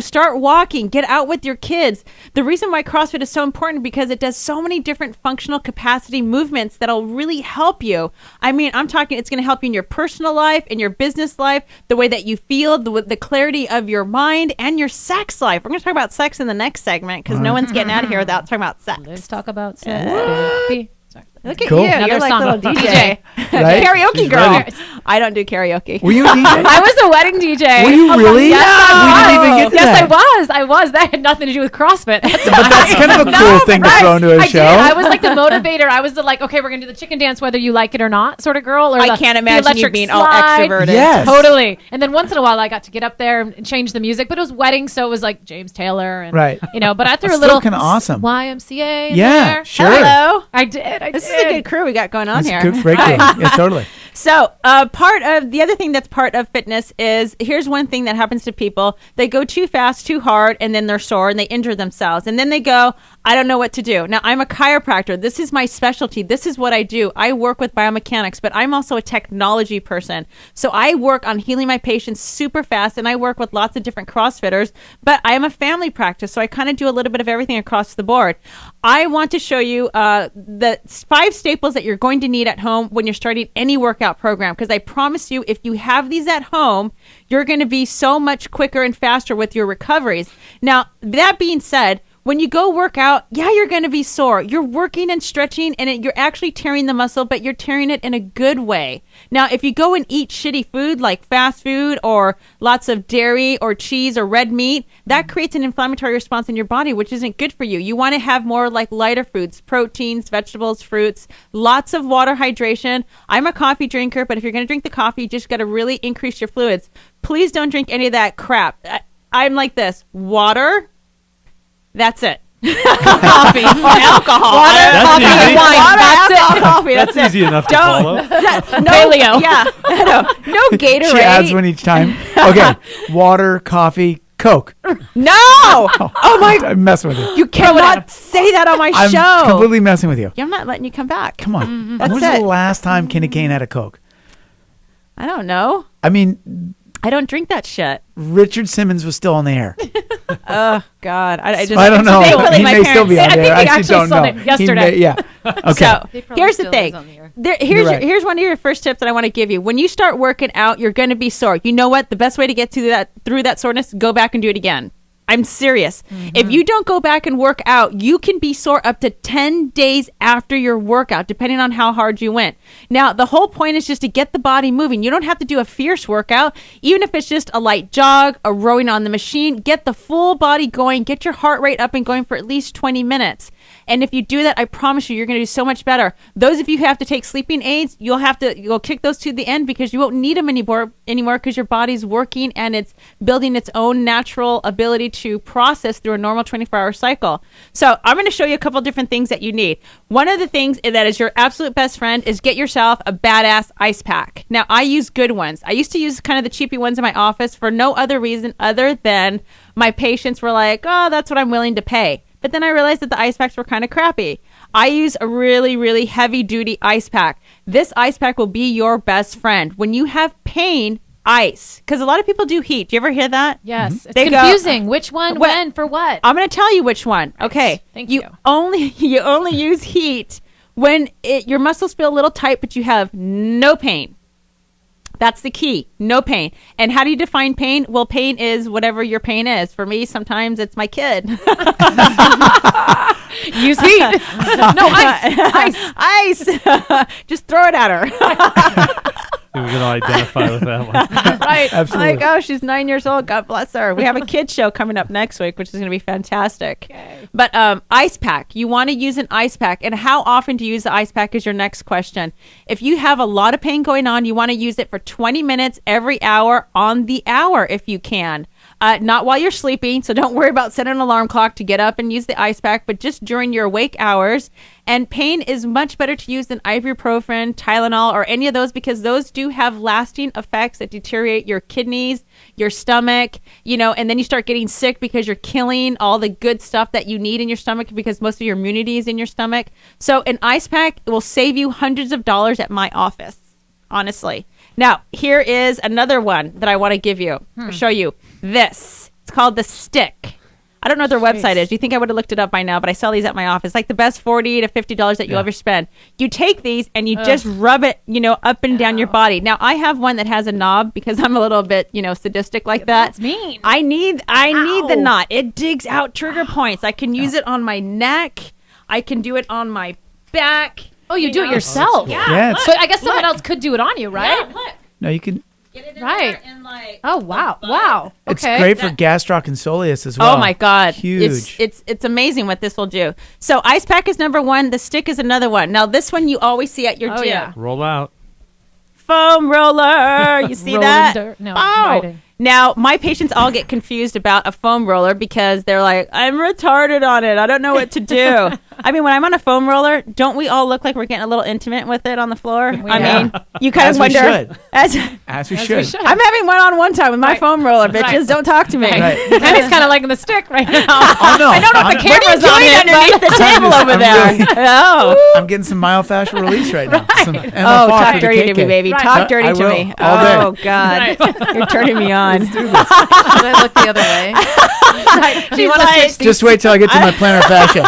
Start walking. Get out with your kids. The reason why CrossFit is so important because it does so many different functional capacity movements that'll really help you. I mean, I'm talking it's going to help you in your personal life, in your business life, the way that you feel, the clarity of your mind, and your sex life. We're going to talk about sex in the next segment because no one's getting out of here without talking about sex. Let's talk about sex. Look at Cool. you. Another You're like song. little DJ. Right? Karaoke She's girl. ready. I don't do karaoke. Were you a DJ? I was a wedding DJ. Were you really? Yes, I We was. didn't even get to Yes, that. I was. That had nothing to do with CrossFit. But that's kind of a cool thing to throw into a show. I was like the motivator. I was the like, okay, we're going to do the chicken dance whether you like it or not sort of girl. Or I can't imagine you being all slide. extroverted. Yes. Totally. And then once in a while I got to get up there and change the music, but it was weddings, so it was like James Taylor and Right. but I threw That's a little still kinda awesome. YMCA in Yeah, there. sure. Hello. I did. This is a good crew we got going on That's here. a good, great crew. Yeah, totally. So part of the other thing that's part of fitness is here's one thing that happens to people. They go too fast, too hard, and then they're sore and they injure themselves. And then they go, I don't know what to do. Now, I'm a chiropractor. This is my specialty. This is what I do. I work with biomechanics, but I'm also a technology person. So I work on healing my patients super fast, and I work with lots of different CrossFitters, but I am a family practice, so I kind of do a little bit of everything across the board. I want to show you the 5 staples that you're going to need at home when you're starting any workout program, because I promise you, if you have these at home, you're going to be so much quicker and faster with your recoveries. Now, that being said, when you go work out, you're going to be sore. You're working and stretching, and you're actually tearing the muscle, but you're tearing it in a good way. Now, if you go and eat shitty food like fast food or lots of dairy or cheese or red meat, that creates an inflammatory response in your body, which isn't good for you. You want to have more like lighter foods, proteins, vegetables, fruits, lots of water, hydration. I'm a coffee drinker, but if you're going to drink the coffee, you just got to really increase your fluids. Please don't drink any of that crap. I'm like this. Water. That's it. Coffee, alcohol, water, coffee, and wine. That's it. Coffee. That's it. Easy enough to follow. No, paleo. Yeah, no Gatorade. She adds one each time. Okay, water, coffee, Coke. No. Oh my! I'm messing with you. You cannot say that on my I'm show. completely messing with you. I'm not letting you come back. Come on. Mm-hmm. When was the last time Kenny Kane had a Coke? I don't know. I mean, I don't drink that shit. Richard Simmons was still on the air. Oh God, I just I don't know. Thankfully, He my may parents, still be on I there. think I he actually don't saw know. it yesterday. He may, yeah. Okay. So here's the still thing. is on the air. You're right. Here's one of your first tips that I want to give you. When you start working out, you're going to be sore. You know what? The best way to get through that soreness, go back and do it again. I'm serious. If you don't go back and work out, you can be sore up to 10 days after your workout, depending on how hard you went. Now, the whole point is just to get the body moving. You don't have to do a fierce workout. Even if it's just a light jog, a rowing on the machine, get the full body going, get your heart rate up and going for at least 20 minutes. And if you do that, I promise you're going to do so much better. Those of you who have to take sleeping aids, you'll kick those to the end because you won't need them anymore because your body's working and it's building its own natural ability to process through a normal 24-hour cycle. So I'm going to show you a couple different things that you need. One of the things that is your absolute best friend is get yourself a badass ice pack. Now, I use good ones. I used to use kind of the cheapy ones in my office for no other reason other than my patients were like, oh, that's what I'm willing to pay. But then I realized that the ice packs were kind of crappy. I use a really, really heavy-duty ice pack. This ice pack will be your best friend. When you have pain, ice. Because a lot of people do heat. Do you ever hear that? Yes. It's confusing. Which one, when, for what? I'm going to tell you which one. Okay. Thank you. You only use heat when your muscles feel a little tight, but you have no pain. That's the key. No pain. And how do you define pain? Well, pain is whatever your pain is. For me, sometimes it's my kid. Use heat. No, ice. Just throw it at her. We're going to identify with that one. Right. Absolutely. Like, oh, she's 9 years old. God bless her. We have a kids show coming up next week, which is going to be fantastic. Okay. But ice pack. You want to use an ice pack. And how often to use the ice pack is your next question. If you have a lot of pain going on, you want to use it for 20 minutes every hour on the hour if you can. Not while you're sleeping, so don't worry about setting an alarm clock to get up and use the ice pack, but just during your awake hours. And pain is much better to use than ibuprofen, Tylenol, or any of those because those do have lasting effects that deteriorate your kidneys, your stomach, and then you start getting sick because you're killing all the good stuff that you need in your stomach because most of your immunity is in your stomach. So an ice pack will save you hundreds of dollars at my office, honestly. Now, here is another one that I want to give you, show you. This. It's called the Stick. I don't know what their website is. You think I would have looked it up by now, but I sell these at my office. Like the best $40 to $50 that you'll ever spend. You take these and you just rub it, up and down your body. Now, I have one that has a knob because I'm a little bit, sadistic like that. That's mean. I need the knot. It digs out trigger points. I can use it on my neck. I can do it on my back. Oh, you do it yourself? Yeah. But I guess someone else could do it on you, right? Yeah, look. No, you can. get it in Right. there and like. Oh wow, wow. It's Okay. great for gastroc and soleus as well. Oh my God. Huge. It's amazing what this will do. So ice pack is number one. The stick is another one. Now this one you always see at your gym. Yeah. Roll out. Foam roller. You see Rolling that? dirt. No, Oh. riding. Now, my patients all get confused about a foam roller because they're like, I'm retarded on it. I don't know what to do. I mean, when I'm on a foam roller, don't we all look like we're getting a little intimate with it on the floor? I mean, you kind As of we wonder. should. As As we should. I'm having one-on-one time with my foam roller, bitches. Right. Don't talk to me. Right. And he's kind of liking the stick right now. Oh no! I don't know if the camera's on it, underneath the table over there. Oh. I'm getting some myofascial release right now. Some Oh, MFR talk for the dirty to me, KK. baby. Right. Talk dirty I to will, me. all day. Oh, God. You're turning me on. Should I look the other way? Do you want to like- switch these? Just wait till I get to my plantar fascia.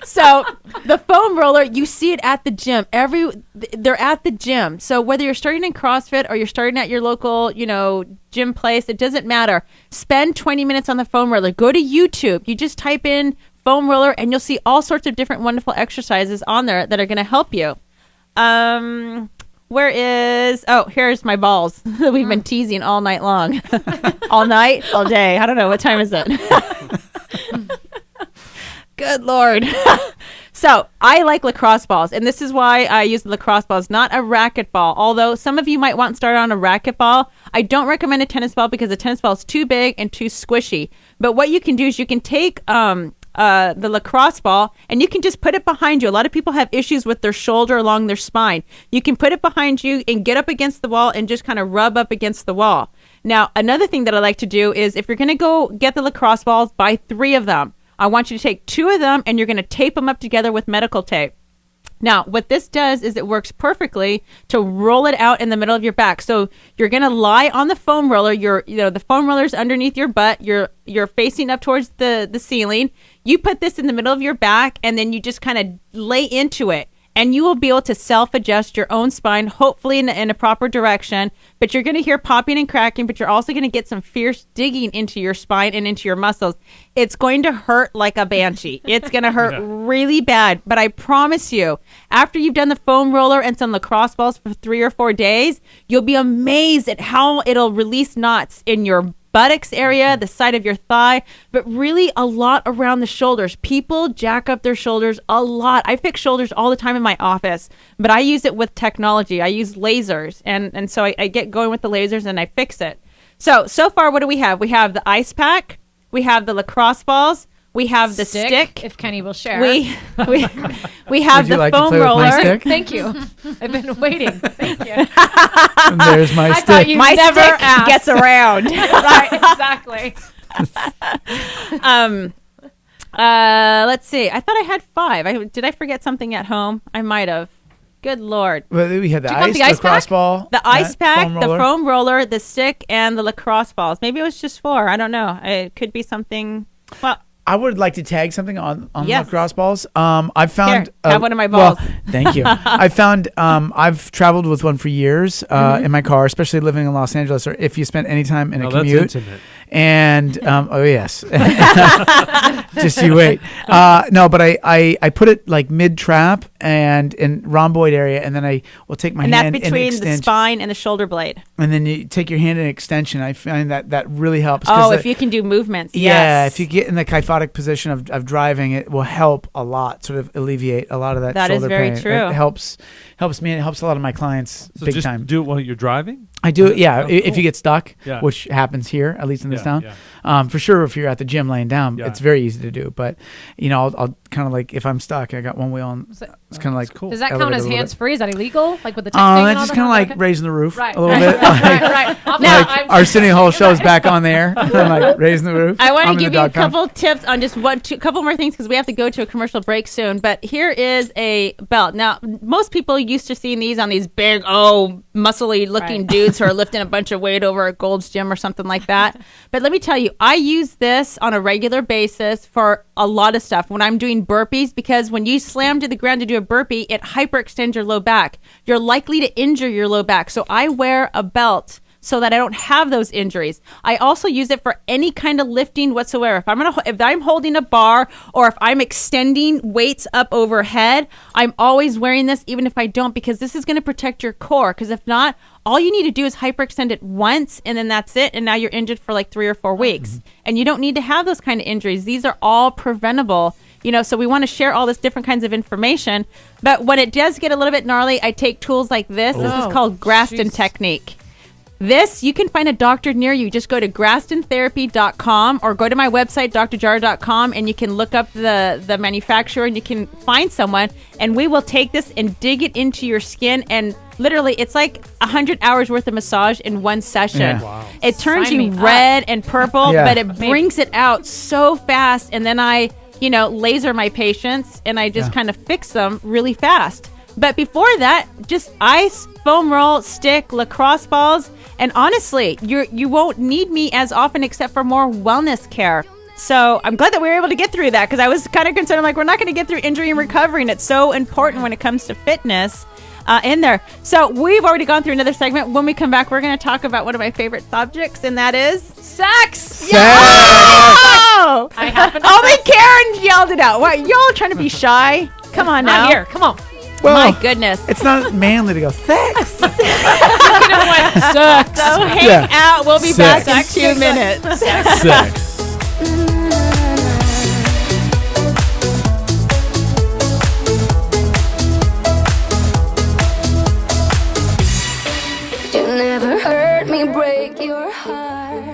So the foam roller, you see it at the gym. They're at the gym. So whether you're starting in CrossFit or you're starting at your local, gym place, it doesn't matter. Spend 20 minutes on the foam roller. Go to YouTube. You just type in foam roller and you'll see all sorts of different wonderful exercises on there that are going to help you. Here's my balls that we've been teasing all night long. All night, all day. I don't know. What time is it? Good Lord. So I like lacrosse balls, and this is why I use the lacrosse balls, not a racket ball. Although some of you might want to start on a racket ball, I don't recommend a tennis ball because a tennis ball is too big and too squishy. But what you can do is you can take the lacrosse ball and you can just put it behind you. A lot of people have issues with their shoulder along their spine. You can put it behind you and get up against the wall and just kind of rub up against the wall. Now, another thing that I like to do is if you're going to go get the lacrosse balls, buy 3 of them. I want you to take 2 of them and you're going to tape them up together with medical tape. Now, what this does is it works perfectly to roll it out in the middle of your back. So you're going to lie on the foam roller. The foam roller's underneath your butt. You're facing up towards the ceiling. You put this in the middle of your back and then you just kind of lay into it. And you will be able to self-adjust your own spine, hopefully in a proper direction. But you're going to hear popping and cracking, but you're also going to get some fierce digging into your spine and into your muscles. It's going to hurt like a banshee. It's going to hurt really bad. But I promise you, after you've done the foam roller and some lacrosse balls for 3 or 4 days, you'll be amazed at how it'll release knots in your buttocks area, the side of your thigh, but really a lot around the shoulders. People jack up their shoulders a lot. I fix shoulders all the time in my office, but I use it with technology. I use lasers, and so I get going with the lasers and I fix it. So far, what do we have? We have the ice pack, we have the lacrosse balls, we have the stick. If Kenny will share. We have Would you the like to foam play with my roller. stick? Thank you. I've been waiting. Thank you. And there's my I stick. thought you My never stick asked. gets around. Right, exactly. Let's see. I thought I had 5. Did I forget something at home? I might have. Good Lord. Well, we had the Do you want ice, the ice lacrosse pack? ball, The ice that pack, foam the roller. foam roller, the stick, and the lacrosse balls. Maybe it was just 4. I don't know. It could be something. Well, I would like to tag something on Yes. lacrosse balls. I've found Here, have one of my balls. Well, thank you. I found I've traveled with one for years in my car, especially living in Los Angeles, or if you spent any time in a Oh, that's commute. intimate. And oh yes, just you wait. No, but I put it like mid trap and in rhomboid area, and then I will take my and hand that's and between the extend, spine and the shoulder blade. and then you take your hand in extension. I find that really helps. Oh, if you can do movements. Yeah, Yes. if you get in the kyphotic position of driving, it will help a lot, sort of alleviate a lot of that That is shoulder very pain. true. It helps me, and it helps a lot of my clients So big just time. do it while you're driving? I do it, yeah. Oh, If cool. you get stuck, Yeah. which happens here, at least in this Yeah, town, yeah. for sure. If you're at the gym laying down, Yeah. it's very easy to do. But I'll kind of like if I'm stuck, I got one wheel, and it's kind of like cool. Does that count elevate as a little hands bit. free? Is that illegal? Like with the texting and all That's just that? kind of like Okay. raising the roof Right. a little bit. Right. Now, Like our City Hall show's back on there. I'm like raising the roof. I want to I'm in give the you a dot com. couple tips on just couple more things because we have to go to a commercial break soon. But here is a belt. Now, most people used to seeing these on these big, muscly looking Right. dudes who are lifting a bunch of weight over at Gold's Gym or something like that. But let me tell you, I use this on a regular basis for a lot of stuff when I'm doing burpees, because when you slam to the ground to do a burpee, it hyperextends your low back. You're likely to injure your low back. So I wear a belt so that I don't have those injuries. I also use it for any kind of lifting whatsoever. If I'm holding a bar or if I'm extending weights up overhead, I'm always wearing this even if I don't, because this is going to protect your core. Because if not, all you need to do is hyperextend it once and then that's it. And now you're injured for like 3 or 4 weeks. And you don't need to have those kind of injuries. These are all preventable. So we want to share all this different kinds of information. But when it does get a little bit gnarly, I take tools like this. This is called Graston technique. This, you can find a doctor near you. Just go to grastontherapy.com or go to my website, drjar.com, and you can look up the manufacturer and you can find someone, and we will take this and dig it into your skin, and literally it's like 100 hours worth of massage in one session. Yeah. Wow. It turns Sign you me red and purple, Yeah. but it brings it out so fast, and then I laser my patients and I just kind of fix them really fast. But before that, just ice, foam roll, stick, lacrosse balls. And honestly, you won't need me as often except for more wellness care. So I'm glad that we were able to get through that, because I was kind of concerned. I'm like, we're not going to get through injury and recovery. And it's so important when it comes to fitness in there. So we've already gone through another segment. When we come back, we're going to talk about one of my favorite subjects, and that is sex. Oh! Only Karen yelled it out. What, y'all trying to be shy? Come on now. Not here. Come on. Well, my goodness. It's not manly to go, sex. So hang out. We'll be back in 2 minutes. Sex. You never hurt me, break your heart.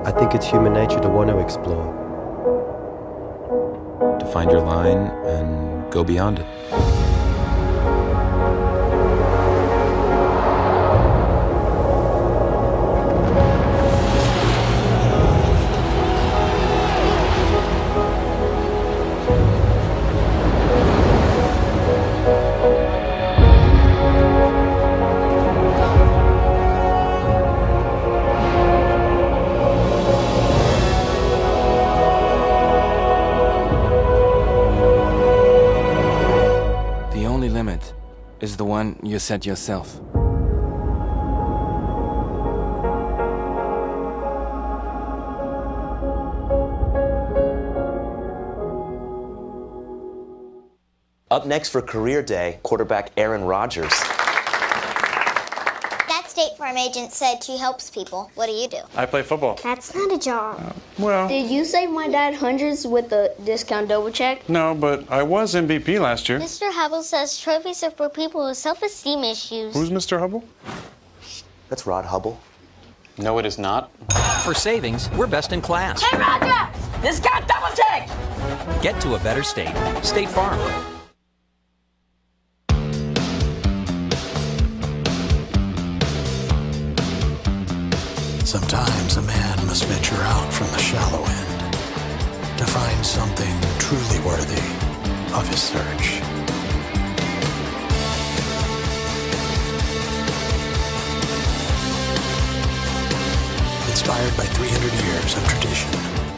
I think it's human nature to want to explore. To find your line and go beyond it. Is the one you set yourself. Up next for Career Day, quarterback Aaron Rodgers. That State Farm agent said she helps people. What do you do? I play football. That's not a job. Well, Did you save my dad hundreds with the discount double check? no, but I was MVP last year. Mr. Hubble says trophies are for people with self-esteem issues. Who's Mr. Hubble? That's Rod Hubble. No, it is not. For savings, we're best in class. Hey, Roger! This got double check! Get to a better state. State Farm. Sometimes a man must venture out from the shallow end to find something truly worthy of his search. Inspired by 300 years of tradition,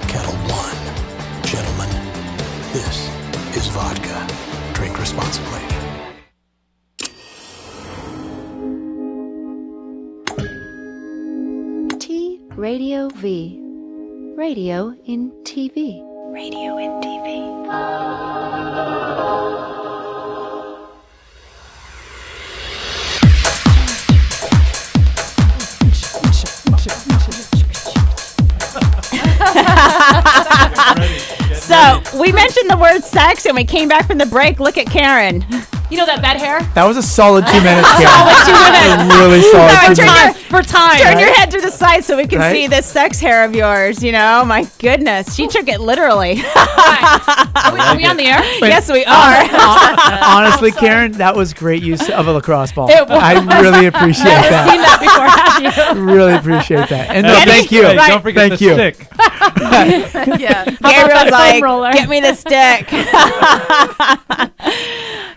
Kettle One. Gentlemen, this is vodka. Drink responsibly. Radio V. Radio in TV. Radio in TV. So we mentioned the word sex and we came back from the break. Look at Karen. You know that bad hair? That was a solid 2 minutes, Karen. Solid 2 minutes. A really solid 2 minutes. For time. Turn your head to the side so we can Right? see this sex hair of yours. My goodness. She took it literally. Are we on the air? Yes, we are. Honestly, Karen, that was great use of a lacrosse ball. It was. I really appreciate Never that. seen that before, have you? Really appreciate that. And no, Hey, thank you. hey, don't forget Thank the you. stick. Yeah. Gabriel's like, roller? get me the stick.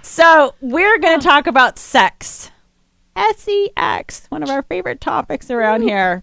So we're going to talk about sex. SEX, one of our favorite topics around here.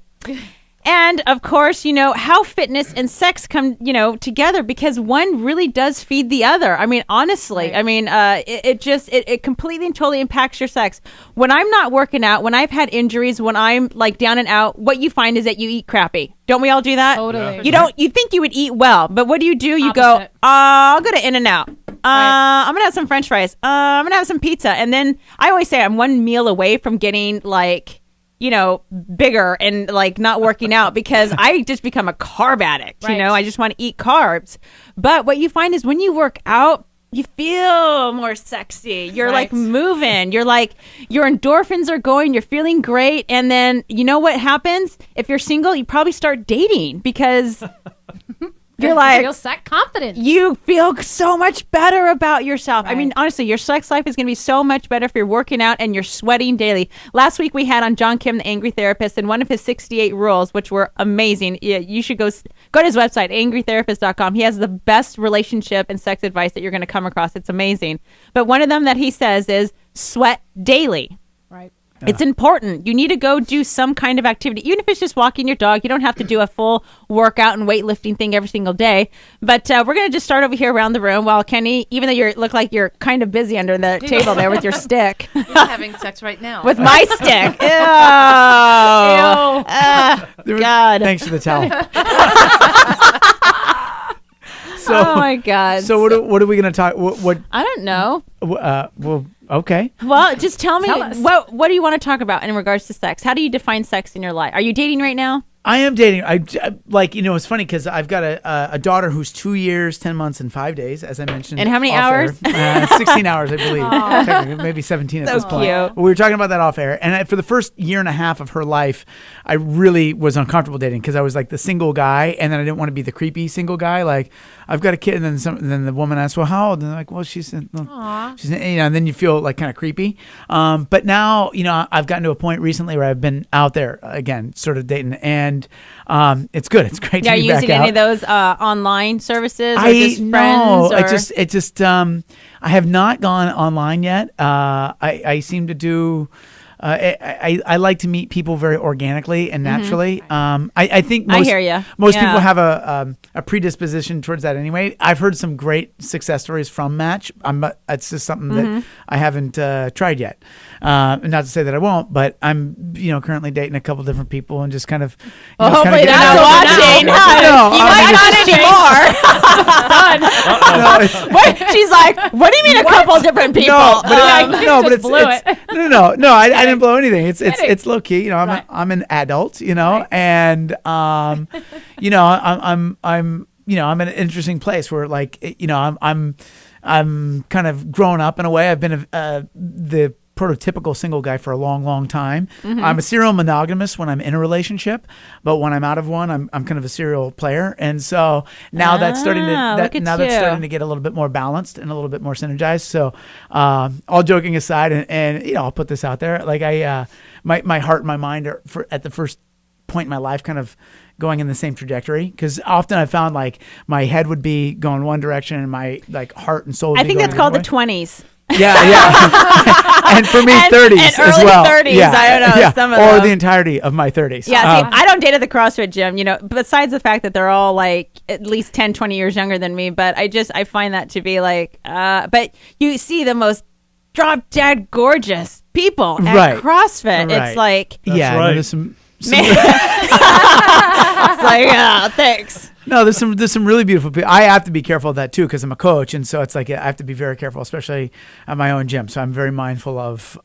And of course, you know, how fitness and sex come, you know, together, because one really does feed the other. I mean, honestly, I mean, it completely and totally impacts your sex. When I'm not working out, when I've had injuries, when I'm like down and out, what you find is that you eat crappy. Don't we all do that? Totally. You think you would eat well, but what do? You go, I'll go to In-N-Out. I'm gonna have some French fries. I'm gonna have some pizza. And then I always say I'm one meal away from getting like, you know, bigger and like not working out because I just become a carb addict. You know, I just want to eat carbs. But what you find is when you work out, you feel more sexy. You're like moving. You're like, your endorphins are going. You're feeling great. And then you know what happens? If you're single, you probably start dating because you're like, you feel sex confidence. You feel so much better about yourself. I mean, honestly, your sex life is going to be so much better if you're working out and you're sweating daily. Last week we had on John Kim, the Angry Therapist, and one of his 68 rules, which were amazing. You should go to his website, angrytherapist.com. He has the best relationship and sex advice that you're going to come across. It's amazing. But one of them that he says is sweat daily. Right. It's important. You need to go do some kind of activity, even if it's just walking your dog. You don't have to do a full workout and weightlifting thing every single day. But we're going to just start over here around the room while Kenny, even though you look like you're kind of busy under the table there with your stick. You're having sex right now. With my stick. Ew. God. Thanks for the towel. Oh my God. So what are we going to talk? What? I don't know. Well, okay. Well, just tell us. What do you want to talk about in regards to sex? How do you define sex in your life? Are you dating right now? I am dating. I like, you know, it's funny because I've got a daughter who's 2 years, 10 months, and 5 days, as I mentioned. And how many off hours? Air. 16 hours, I believe. Technically, maybe 17 at this point. Cute. But we were talking about that off air. And for the first year and a half of her life, I really was uncomfortable dating because I was like the single guy, and then I didn't want to be the creepy single guy. Like, I've got a kid, and then the woman asks, well, how old? And they're like, well, she's you know, and then you feel like kind of creepy. But now, you know, I've gotten to a point recently where I've been out there again, sort of dating, and it's good. It's great to be back out. Are you using any of those online services or just friends? No, I have not gone online yet. I seem to do. I like to meet people very organically and naturally. I think most people have a predisposition towards that anyway. I've heard some great success stories from Match. It's just something that I haven't tried yet. Not to say that I won't, but I'm currently dating a couple different people and just kind of. Hopefully they're not watching. Not anymore. She's like, what do you mean a couple different people? No, I didn't blow anything. It's low key. You know, I'm an adult. You know, and I'm in an interesting place where, like, you know, I'm kind of grown up in a way. I've been the prototypical single guy for a long, long time. I'm a serial monogamous when I'm in a relationship, but when I'm out of one, I'm kind of a serial player. And so now that's starting to get a little bit more balanced and a little bit more synergized. So all joking aside, and you know, I'll put this out there, like my heart and my mind are at the first point in my life kind of going in the same trajectory, because often I found like my head would be going one direction and my like heart and soul would I think that's called the 20s. Yeah. And for me, 30s and as well. 30s, yeah. I don't know. Some of or them. The entirety of my 30s. Yeah, see, I don't date at the CrossFit gym, you know, besides the fact that they're all like at least 10, 20 years younger than me. But I find that to be like, but you see the most drop dead gorgeous people at CrossFit. Right. It's like, that's right. There's some it's like, thanks. No, there's some really beautiful people. I have to be careful of that too because I'm a coach, and so it's like I have to be very careful, especially at my own gym. So I'm very mindful of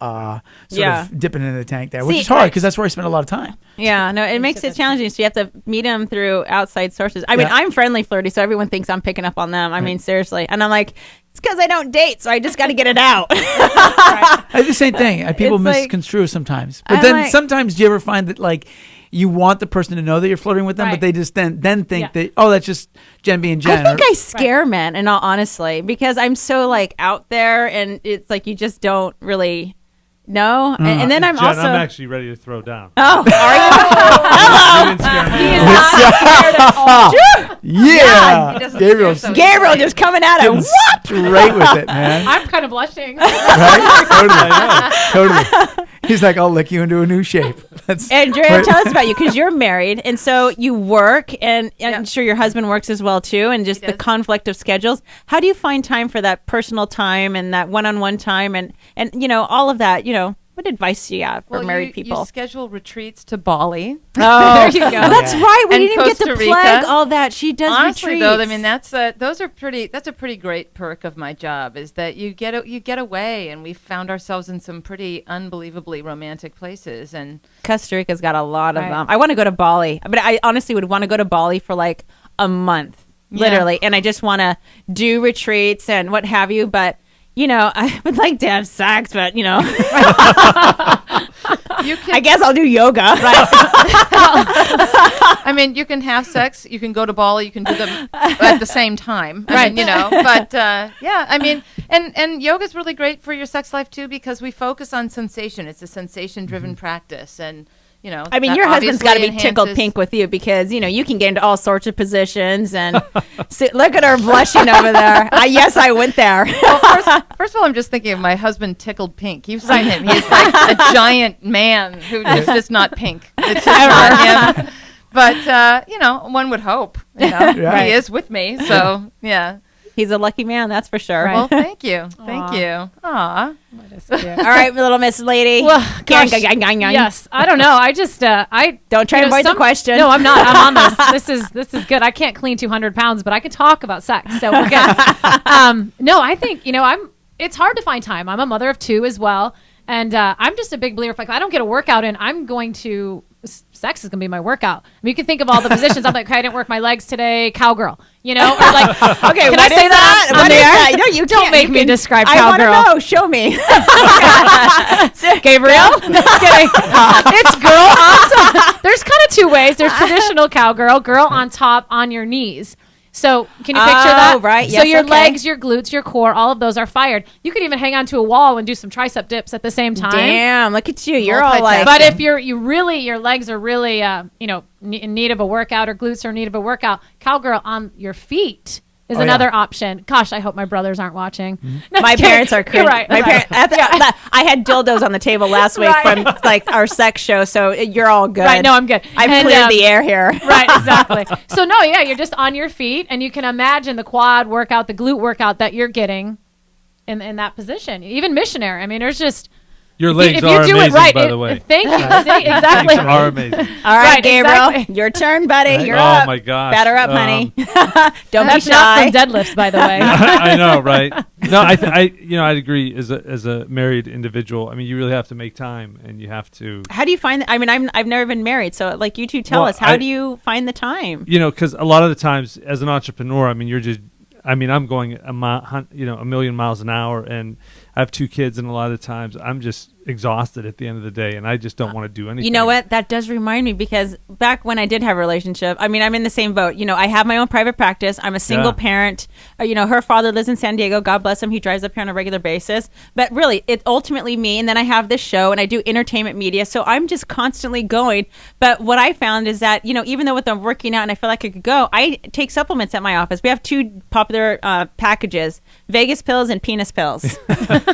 sort of dipping into the tank there, which is hard because that's where I spend a lot of time. Yeah, no, it makes it challenging. So you have to meet them through outside sources. I mean, I'm friendly flirty, so everyone thinks I'm picking up on them. I mean, seriously, and I'm like, it's because I don't date, so I just got to get it out. I do the same thing. People misconstrue sometimes, but then sometimes do you ever find that like you want the person to know that you're flirting with them, but they just then think that, oh, that's just Jen being Jen. I think I scare men, in all honesty, because I'm so like out there, and it's like you just don't really know. And then I'm Jen, I'm actually ready to throw down. Oh, are you? Hello. You didn't scare me. He is not scared at all. Yeah. Gabriel just coming at it. Straight with it, man. I'm kind of blushing. Right? Totally. He's like, I'll lick you into a new shape. Andrea, tell us about you, because you're married, and so you work, and I'm sure your husband works as well too, and just the conflict of schedules. How do you find time for that personal time and that one-on-one time, and all of that? What advice do you have for married people? You schedule retreats to Bali. Oh, there you go. That's right. We And didn't get Costa to Rica. plug all that. She does Honestly, retreats. though, I mean, that's a pretty great perk of my job, is that you get away, and we found ourselves in some pretty unbelievably romantic places. And Costa Rica's got a lot of I want to go to Bali, but I honestly would want to go to Bali for like a month, literally, and I just want to do retreats and what have you, but I would like to have sex, but I guess I'll do yoga. Right. I mean, you can have sex, you can go to Bali, you can do them at the same time. I mean, but I mean, and yoga's really great for your sex life too, because we focus on sensation. It's a sensation-driven practice, and I mean, your husband's got to be tickled pink with you, because you can get into all sorts of positions, and look at her blushing over there. Yes, I went there. Well, first of all, I'm just thinking of my husband tickled pink. You've seen him. He's like a giant man who is just not pink. It's just not him. But one would hope. He is with me, so yeah. He's a lucky man, that's for sure. Right. Well, thank you. Thank you. Aw. All right, little Miss Lady. Well, gosh, yes. I don't know. I just I don't try to avoid the question. No, I'm not. I'm on this. This is good. I can't clean 200 pounds, but I can talk about sex, so we're good. No, I think it's hard to find time. I'm a mother of 2 as well, and I'm just a big believer. If I don't get a workout in, I'm going to. Sex is gonna be my workout. I mean, you can think of all the positions. I'm like, okay, I didn't work my legs today. Cowgirl, or like, okay, can I say that? What is that? No, you don't make me describe I cowgirl. I want to know. Show me. Gabriel, just kidding. It's girl on top. There's kind of 2 ways. There's traditional cowgirl, girl on top on your knees. So can you picture that? Right. So your legs, your glutes, your core, all of those are fired. You could even hang onto a wall and do some tricep dips at the same time. Damn, look at you. You're all like. But if your legs are really in need of a workout, or glutes are in need of a workout, cowgirl on your feet is another option. Gosh, I hope my brothers aren't watching. No, my parents are cringe. Right. My parents. I had dildos on the table last week from like our sex show, so you're all good. Right. No, I'm good. I've cleared the air here. Right. Exactly. So no, you're just on your feet, and you can imagine the quad workout, the glute workout that you're getting in that position. Even missionary. I mean, there's just. Your legs if are you do amazing, it right, by the way. Thank you. See, exactly. Legs are amazing. All right, Gabriel, your turn, buddy. You're up. Oh my gosh. Batter up, honey. Don't be That's shy. not from deadlifts, by the way. I know, right? No, I'd agree. As a married individual, I mean, you really have to make time, and you have to. How do you find? I mean, I've never been married, so like you two tell us. How do you find the time? Because a lot of the times, as an entrepreneur, I mean, I'm going a million miles an hour, and I have 2 kids, and a lot of the times I'm just exhausted at the end of the day, and I just don't want to do anything. You know what? That does remind me, because back when I did have a relationship, I mean, I'm in the same boat. I have my own private practice. I'm a single parent. Her father lives in San Diego. God bless him. He drives up here on a regular basis. But really, it's ultimately me. And then I have this show, and I do entertainment media. So I'm just constantly going. But what I found is that, even though with I'm working out and I feel like I could go, I take supplements at my office. We have 2 popular packages, Vegas pills and penis pills.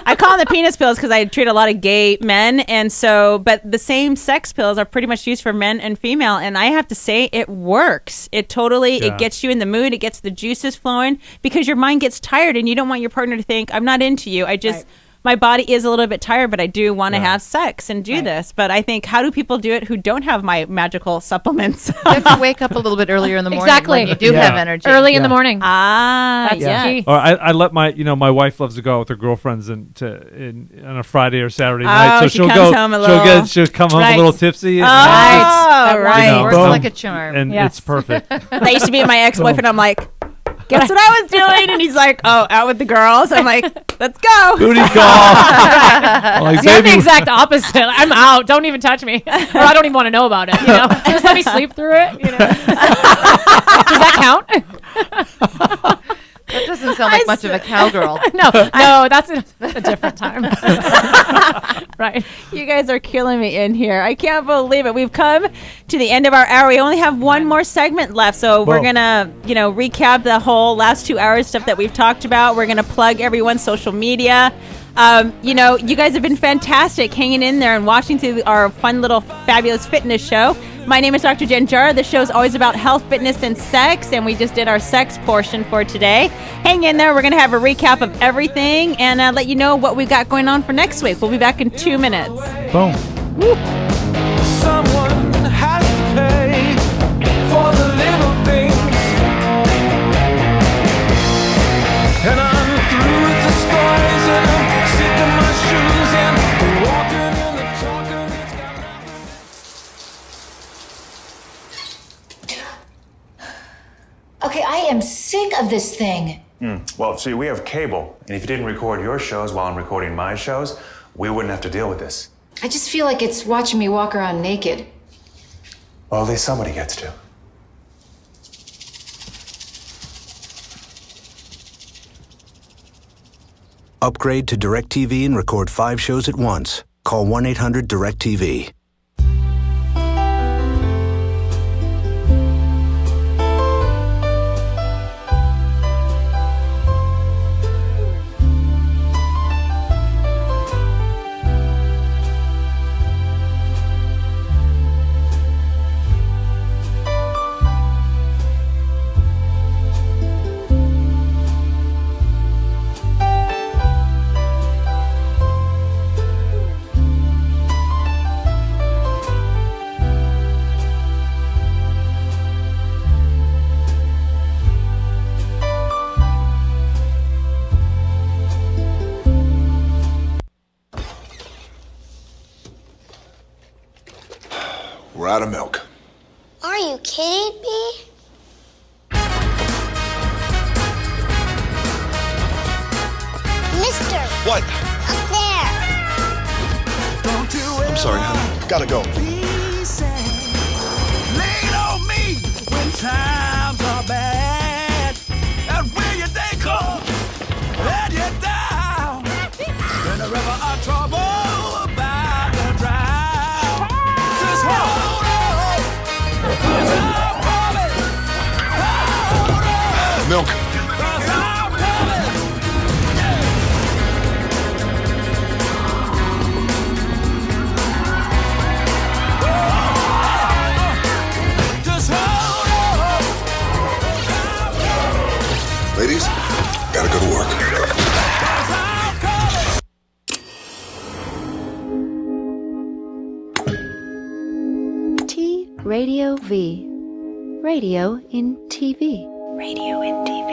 I call them the penis pills because I treat a lot of gay men, and so but the same sex pills are pretty much used for men and female, and I have to say it works. It totally it gets you in the mood, it gets the juices flowing, because your mind gets tired and you don't want your partner to think I'm not into you. I just my body is a little bit tired, but I do want to have sex and do this. But I think, how do people do it who don't have my magical supplements? You have to wake up a little bit earlier in the morning. Exactly. When you do have energy. Early in the morning. That's key. Or I let my wife loves to go out with her girlfriends on a Friday or Saturday night. So she'll come home a little tipsy. Right. Works like a charm. And it's perfect. That used to be my ex-boyfriend. I'm like, guess what I was doing? And he's like, out with the girls. I'm like, let's go. Booty call. Like, I'm the exact opposite. I'm out. Don't even touch me. Or I don't even want to know about it. Just let me sleep through it. Does that count? That doesn't sound like much of a cowgirl. No, that's a different time. Right. You guys are killing me in here. I can't believe it. We've come to the end of our hour. We only have one more segment left, so we're going to, recap the whole last 2 hours stuff that we've talked about. We're going to plug everyone's social media. You know, you guys have been fantastic hanging in there and watching through our fun little fabulous fitness show. My name is Dr. Jen Jara. The show is always about health, fitness, and sex, and we just did our sex portion for today. Hang in there. We're going to have a recap of everything and let you know what we've got going on for next week. We'll be back in 2 minutes. Boom. Woo. Someone has to pay for the little things, and I'm through with the stories, and I'm sick of my shoes and walking in the talking. It's got Okay, I am sick of this thing. Well, see, we have cable, and if you didn't record your shows while I'm recording my shows, we wouldn't have to deal with this. I just feel like it's watching me walk around naked. Well, at least somebody gets to. Upgrade to DirecTV and record 5 shows at once. Call 1-800-DirecTV. We're out of milk. Are you kidding me? Mister! What? Up there! I'm sorry, honey. Gotta go. Lean on me when times are bad, and when your day comes and you're down, in the river of trouble about to drown. Just hold on, 'cause I'm coming. Hold on, Milk. 'cause I'm coming. Just hold on. Ladies, gotta go to work. T Radio V. Radio in TV. Radio in TV.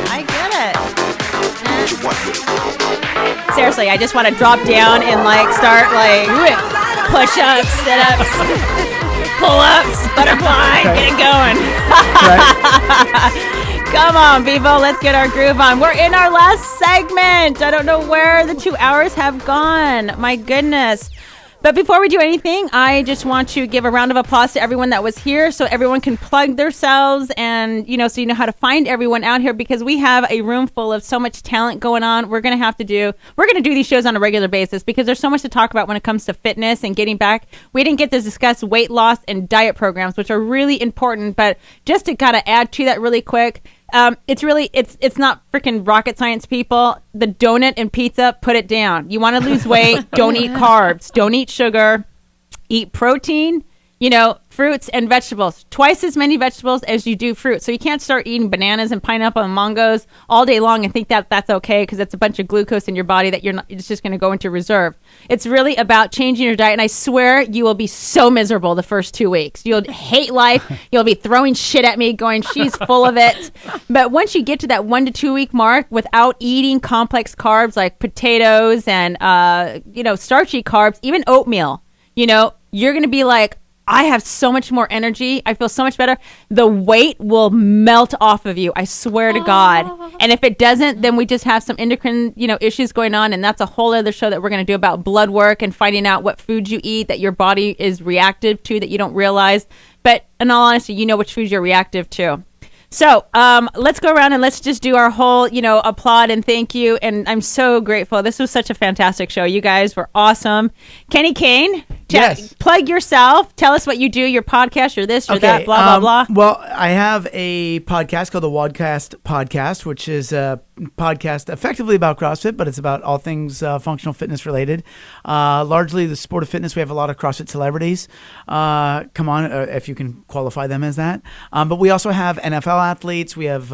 I get it. Seriously, I just want to drop down and like start like push-ups, sit-ups, pull-ups, butterfly, get it going. Come on, people, let's get our groove on. We're in our last segment. I don't know where the 2 hours have gone. My goodness. But before we do anything, I just want to give a round of applause to everyone that was here so everyone can plug themselves and, you know, so you know how to find everyone out here because we have a room full of so much talent going on. We're going to do these shows on a regular basis because there's so much to talk about when it comes to fitness and getting back. We didn't get to discuss weight loss and diet programs, which are really important, but just to kind of add to that really quick, it's not freaking rocket science, people. The donut and pizza, put it down. You want to lose weight, don't eat carbs, don't eat sugar, eat protein, fruits and vegetables. Twice as many vegetables as you do fruit. So you can't start eating bananas and pineapple and mangoes all day long and think that that's okay because it's a bunch of glucose in your body that it's just going to go into reserve. It's really about changing your diet. And I swear you will be so miserable the first 2 weeks. You'll hate life. You'll be throwing shit at me going, she's full of it. But once you get to that 1 to 2 week mark without eating complex carbs like potatoes and, starchy carbs, even oatmeal, you're going to be like, I have so much more energy. I feel so much better. The weight will melt off of you. I swear to God. And if it doesn't, then we just have some endocrine, issues going on. And that's a whole other show that we're going to do about blood work and finding out what foods you eat that your body is reactive to that you don't realize. But in all honesty, you know which foods you're reactive to. So let's go around and let's just do our whole, applaud and thank you. And I'm so grateful. This was such a fantastic show. You guys were awesome. Kenny Kane, Yes. Plug yourself. Tell us what you do, your podcast, or this, or that, blah, blah, blah. Well, I have a podcast called the Wadcast Podcast, which is a podcast effectively about CrossFit, but it's about all things functional fitness related. Largely the sport of fitness. We have a lot of CrossFit celebrities come on, if you can qualify them as that. But we also have NFL athletes. We have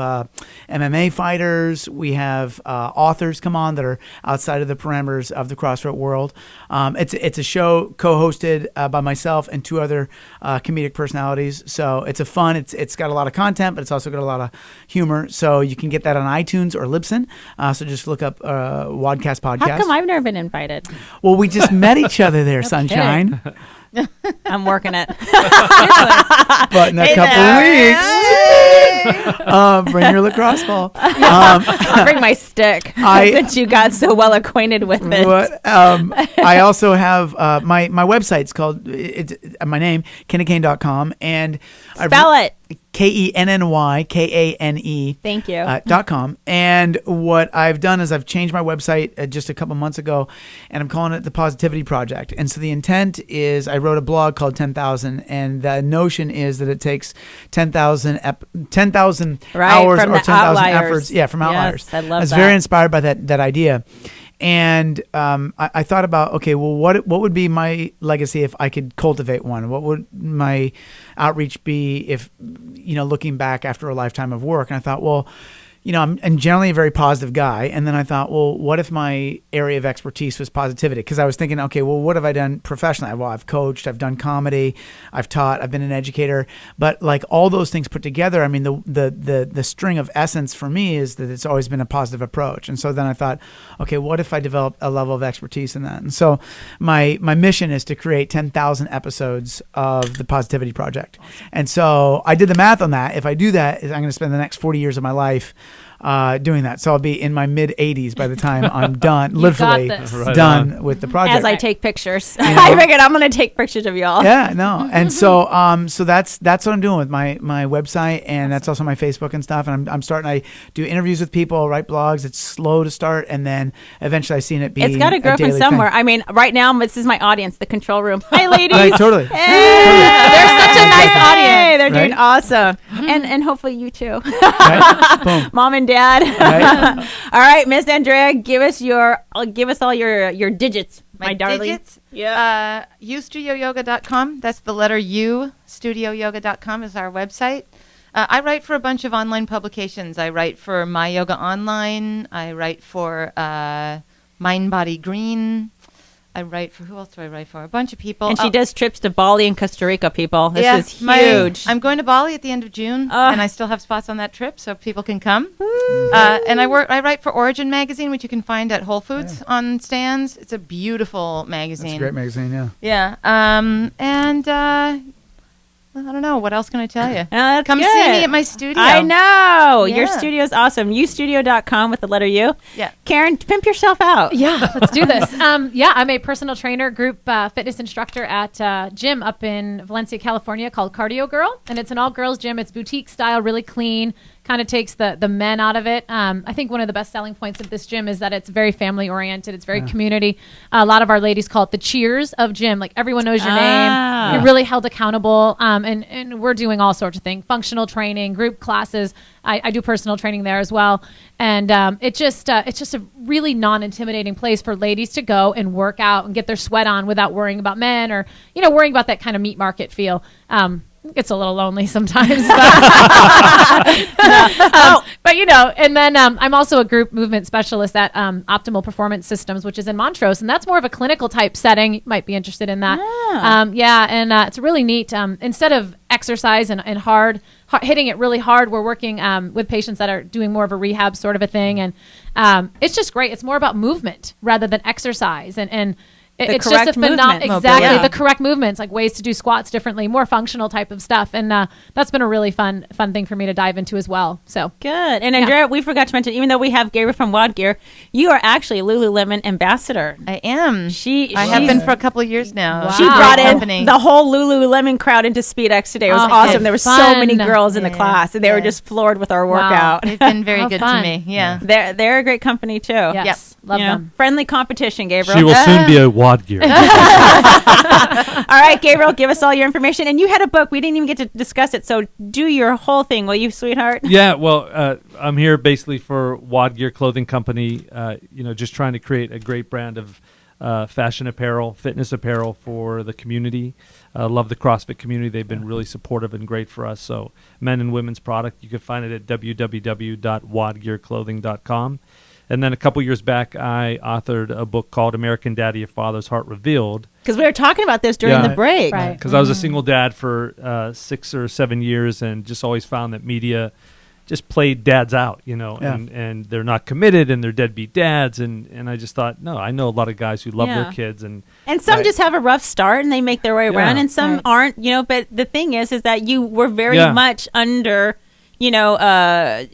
MMA fighters. We have authors come on that are outside of the parameters of the CrossFit world. It's a show co-hosted by myself and two other comedic personalities. So it's a fun. It's got a lot of content, but it's also got a lot of humor. So you can get that on iTunes or Libsyn. So just look up Wadcast Podcast. How come I've never been invited? Well, we just met each other there, Sunshine. I'm working it. But in a couple weeks, bring your lacrosse ball. I'll bring my stick since you got so well acquainted with it. I also have my website's called my name, kennykane.com, and spell it. KENNYKANE. Thank you. .com. And what I've done is I've changed my website just a couple months ago, and I'm calling it the Positivity Project. And so the intent is I wrote a blog called 10,000, and the notion is that it takes 10,000 hours or 10,000 efforts. Yeah, from outliers. Yes, I love that. I was very inspired by that idea. And I thought about, okay, well, what would be my legacy if I could cultivate one? What would my outreach be if, looking back after a lifetime of work? And I thought, well, I'm generally a very positive guy. And then I thought, well, what if my area of expertise was positivity? Because I was thinking, okay, well, what have I done professionally? Well, I've coached, I've done comedy, I've taught, I've been an educator. But like all those things put together, I mean, the string of essence for me is that it's always been a positive approach. And so then I thought, okay, what if I develop a level of expertise in that? And so my mission is to create 10,000 episodes of the Positivity Project. Awesome. And so I did the math on that. If I do that, I'm going to spend the next 40 years of my life doing that. So I'll be in my mid 80s by the time I'm done, literally done with the project. As I take pictures. I figured I'm going to take pictures of y'all. Yeah, no. And so so that's what I'm doing with my website, and that's also my Facebook and stuff. And I'm starting, I do interviews with people, write blogs. It's slow to start, and then eventually I seen it be it's got to grow from somewhere. Thing. I mean, right now this is my audience, the control room. Hi, ladies. Right, totally. Hey. They're such a nice audience. They're doing awesome. And hopefully you too. Right? Boom. Mom and Dad. Right. All right, Miss Andrea, give us all your digits, my darling. Digits? Yeah. UstudioYoga.com. That's the letter U. StudioYoga.com is our website. I write for a bunch of online publications. I write for My Yoga Online. I write for Mind Body Green. I write for, who else do I write for? A bunch of people. And she does trips to Bali and Costa Rica, people. This is huge. I'm going to Bali at the end of June, and I still have spots on that trip, so people can come. And I write for Origin Magazine, which you can find at Whole Foods on stands. It's a beautiful magazine. It's a great magazine, yeah. Yeah. And I don't know. What else can I tell you? Come good. see me at my studio. I know. Your studio is awesome. Ustudio.com with the letter U. Yeah. Karen, pimp yourself out. Yeah, let's do this. I'm a personal trainer, group fitness instructor at a gym up in Valencia, California called Cardio Girl. And it's an all-girls gym. It's boutique style, really clean. Kind of takes the men out of it. I think one of the best selling points of this gym is that it's very family oriented. It's very community. A lot of our ladies call it the cheers of gym. Like everyone knows your name. You're really held accountable. And we're doing all sorts of things. Functional training, group classes. I do personal training there as well. And it's just a really non-intimidating place for ladies to go and work out and get their sweat on without worrying about men or, worrying about that kind of meat market feel. It's a little lonely sometimes, but and then I'm also a group movement specialist at Optimal Performance Systems, which is in Montrose, and that's more of a clinical type setting. You might be interested in that. It's really neat. Instead of exercise and hard hitting it really hard, we're working with patients that are doing more of a rehab sort of a thing, and it's just great. It's more about movement rather than exercise, and it's just a phenomenal, the correct movements, like ways to do squats differently, more functional type of stuff, and that's been a really fun thing for me to dive into as well. So good. And Andrea, we forgot to mention, even though we have Gabriel from WOD Gear, you are actually a Lululemon ambassador. I am. I have been for a couple of years now. Wow. She brought in the whole Lululemon crowd into SpeedX today. It was awesome. There were so many girls in the class, and they were just floored with our workout. They've been very good to me. Yeah, they're a great company too. Yes. Love them. Friendly competition, Gabriel. She will soon be a WOD gear. All right, Gabriel, give us all your information. And you had a book. We didn't even get to discuss it, so do your whole thing, will you, sweetheart? Yeah, well, I'm here basically for WOD Gear Clothing Company, just trying to create a great brand of fashion apparel, fitness apparel for the community. Love the CrossFit community. They've been really supportive and great for us. So men and women's product, you can find it at www.wodgearclothing.com. And then a couple years back, I authored a book called American Daddy, A Father's Heart Revealed. Because we were talking about this during the break. Because I was a single dad for 6 or 7 years and just always found that media just played dads out, and they're not committed and they're deadbeat dads. And I just thought, no, I know a lot of guys who love their kids. And some just have a rough start and they make their way around, and some aren't, but the thing is that you were very much under... not a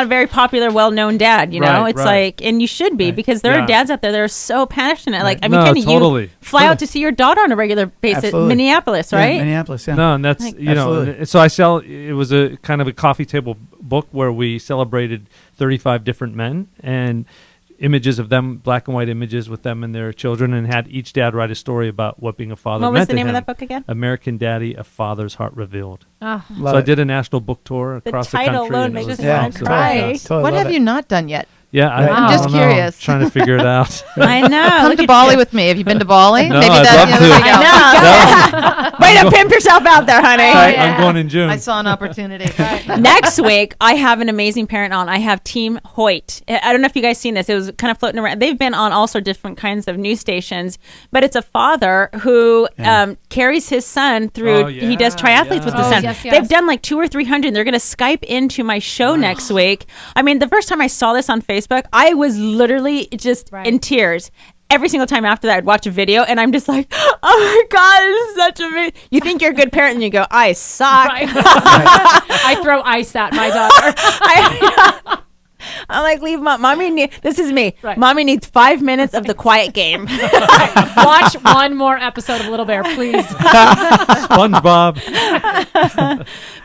very popular, well-known dad, it's like, and you should be, because there are dads out there that are so passionate. Like, I mean, Kenny, you fly out to see your daughter on a regular basis. Absolutely. Minneapolis, right? Minneapolis, yeah. No, and that's, so I sell, it was a kind of a coffee table book where we celebrated 35 different men and images of them, black and white images with them and their children, and had each dad write a story about what being a father meant to him. What was the name of that book again? American Daddy, A Father's Heart Revealed. Oh, so I did a national book tour across the country. The title alone makes us cry. What have you not done yet? Yeah, I'm just curious. Trying to figure it out. I know. Come to Bali with me. Have you been to Bali? No, Maybe I'd love to. Way to pimp yourself out there, honey. I'm going in June. I saw an opportunity. Next week, I have an amazing parent on. I have Team Hoyt. I don't know if you guys seen this. It was kind of floating around. They've been on all sorts of different kinds of news stations, but it's a father who carries his son through. He does triathletes with his son. Yes. They've done like 200 or 300. They're going to Skype into my show next week. I mean, the first time I saw this on Facebook, I was literally just in tears. Every single time after that, I'd watch a video, and I'm just like, oh my God, this is such amazing. You think you're a good parent, and you go, I suck. Right. I throw ice at my daughter. I'm like, leave mommy. This is me. Right. Mommy needs 5 minutes of the quiet game. Watch one more episode of Little Bear, please. SpongeBob.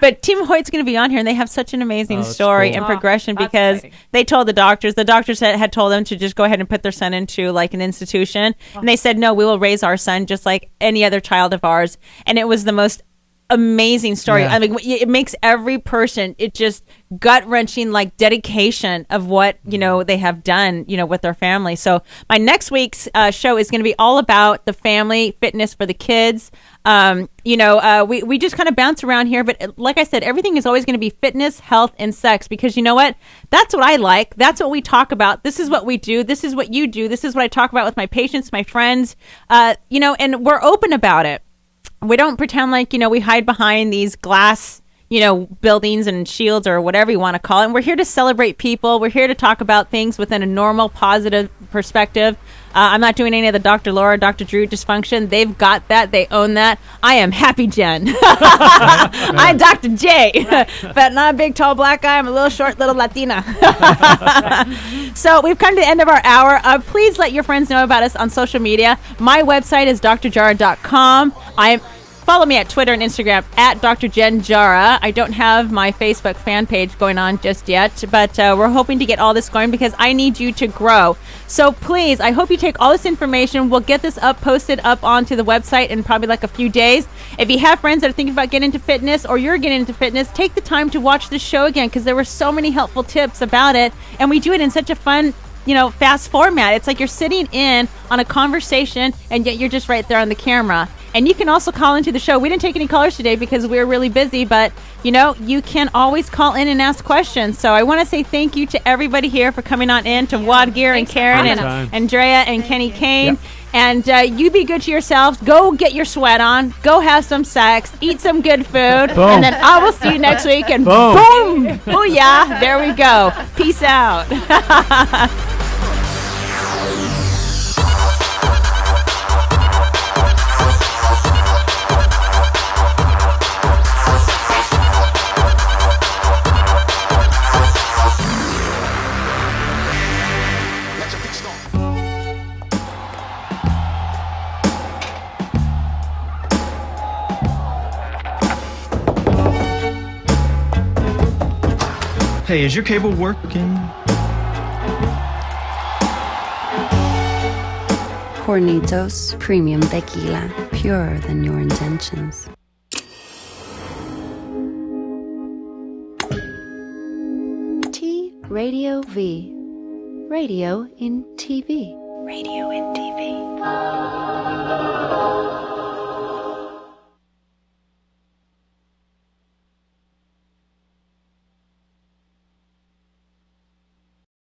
But Team Hoyt's going to be on here, and they have such an amazing story and progression because they told the doctors had told them to just go ahead and put their son into like an institution. And they said, no, we will raise our son just like any other child of ours. And it was the most amazing story. I mean, it makes every person, it just gut-wrenching like dedication of what they have done with their family. So my next week's show is going to be all about the family fitness for the kids. We just kind of bounce around here, but like I said, everything is always going to be fitness, health, and sex, because you know what? That's what I like. That's what we talk about. This is what we do. This is what you do. This is what I talk about with my patients, my friends, and we're open about it. We don't pretend like, we hide behind these glass, buildings and shields or whatever you want to call it. And we're here to celebrate people. We're here to talk about things within a normal, positive perspective. I'm not doing any of the Dr. Laura, Dr. Drew dysfunction. They've got that. They own that. I am Happy Jen. I'm Dr. J, but not a big, tall, black guy. I'm a little short, little Latina. So we've come to the end of our hour. Please let your friends know about us on social media. My website is drjara.com. Follow me at Twitter and Instagram at Dr. Jen Jara. I don't have my Facebook fan page going on just yet, but we're hoping to get all this going because I need you to grow. So please, I hope you take all this information. We'll get this posted up onto the website in probably like a few days. If you have friends that are thinking about getting into fitness or you're getting into fitness, take the time to watch the show again because there were so many helpful tips about it. And we do it in such a fun, fast format. It's like you're sitting in on a conversation and yet you're just right there on the camera. And you can also call into the show. We didn't take any callers today because we're really busy, but you can always call in and ask questions. So I want to say thank you to everybody here for coming on in, to WOD Gear and Karen and Andrea and Kenny Kane. Yep. And you be good to yourselves. Go get your sweat on. Go have some sex. Eat some good food. Boom. And then I will see you next week. And boom. Booyah. There we go. Peace out. Hey, is your cable working? Hornitos Premium Tequila, purer than your intentions. T Radio V. Radio in TV. Radio in TV.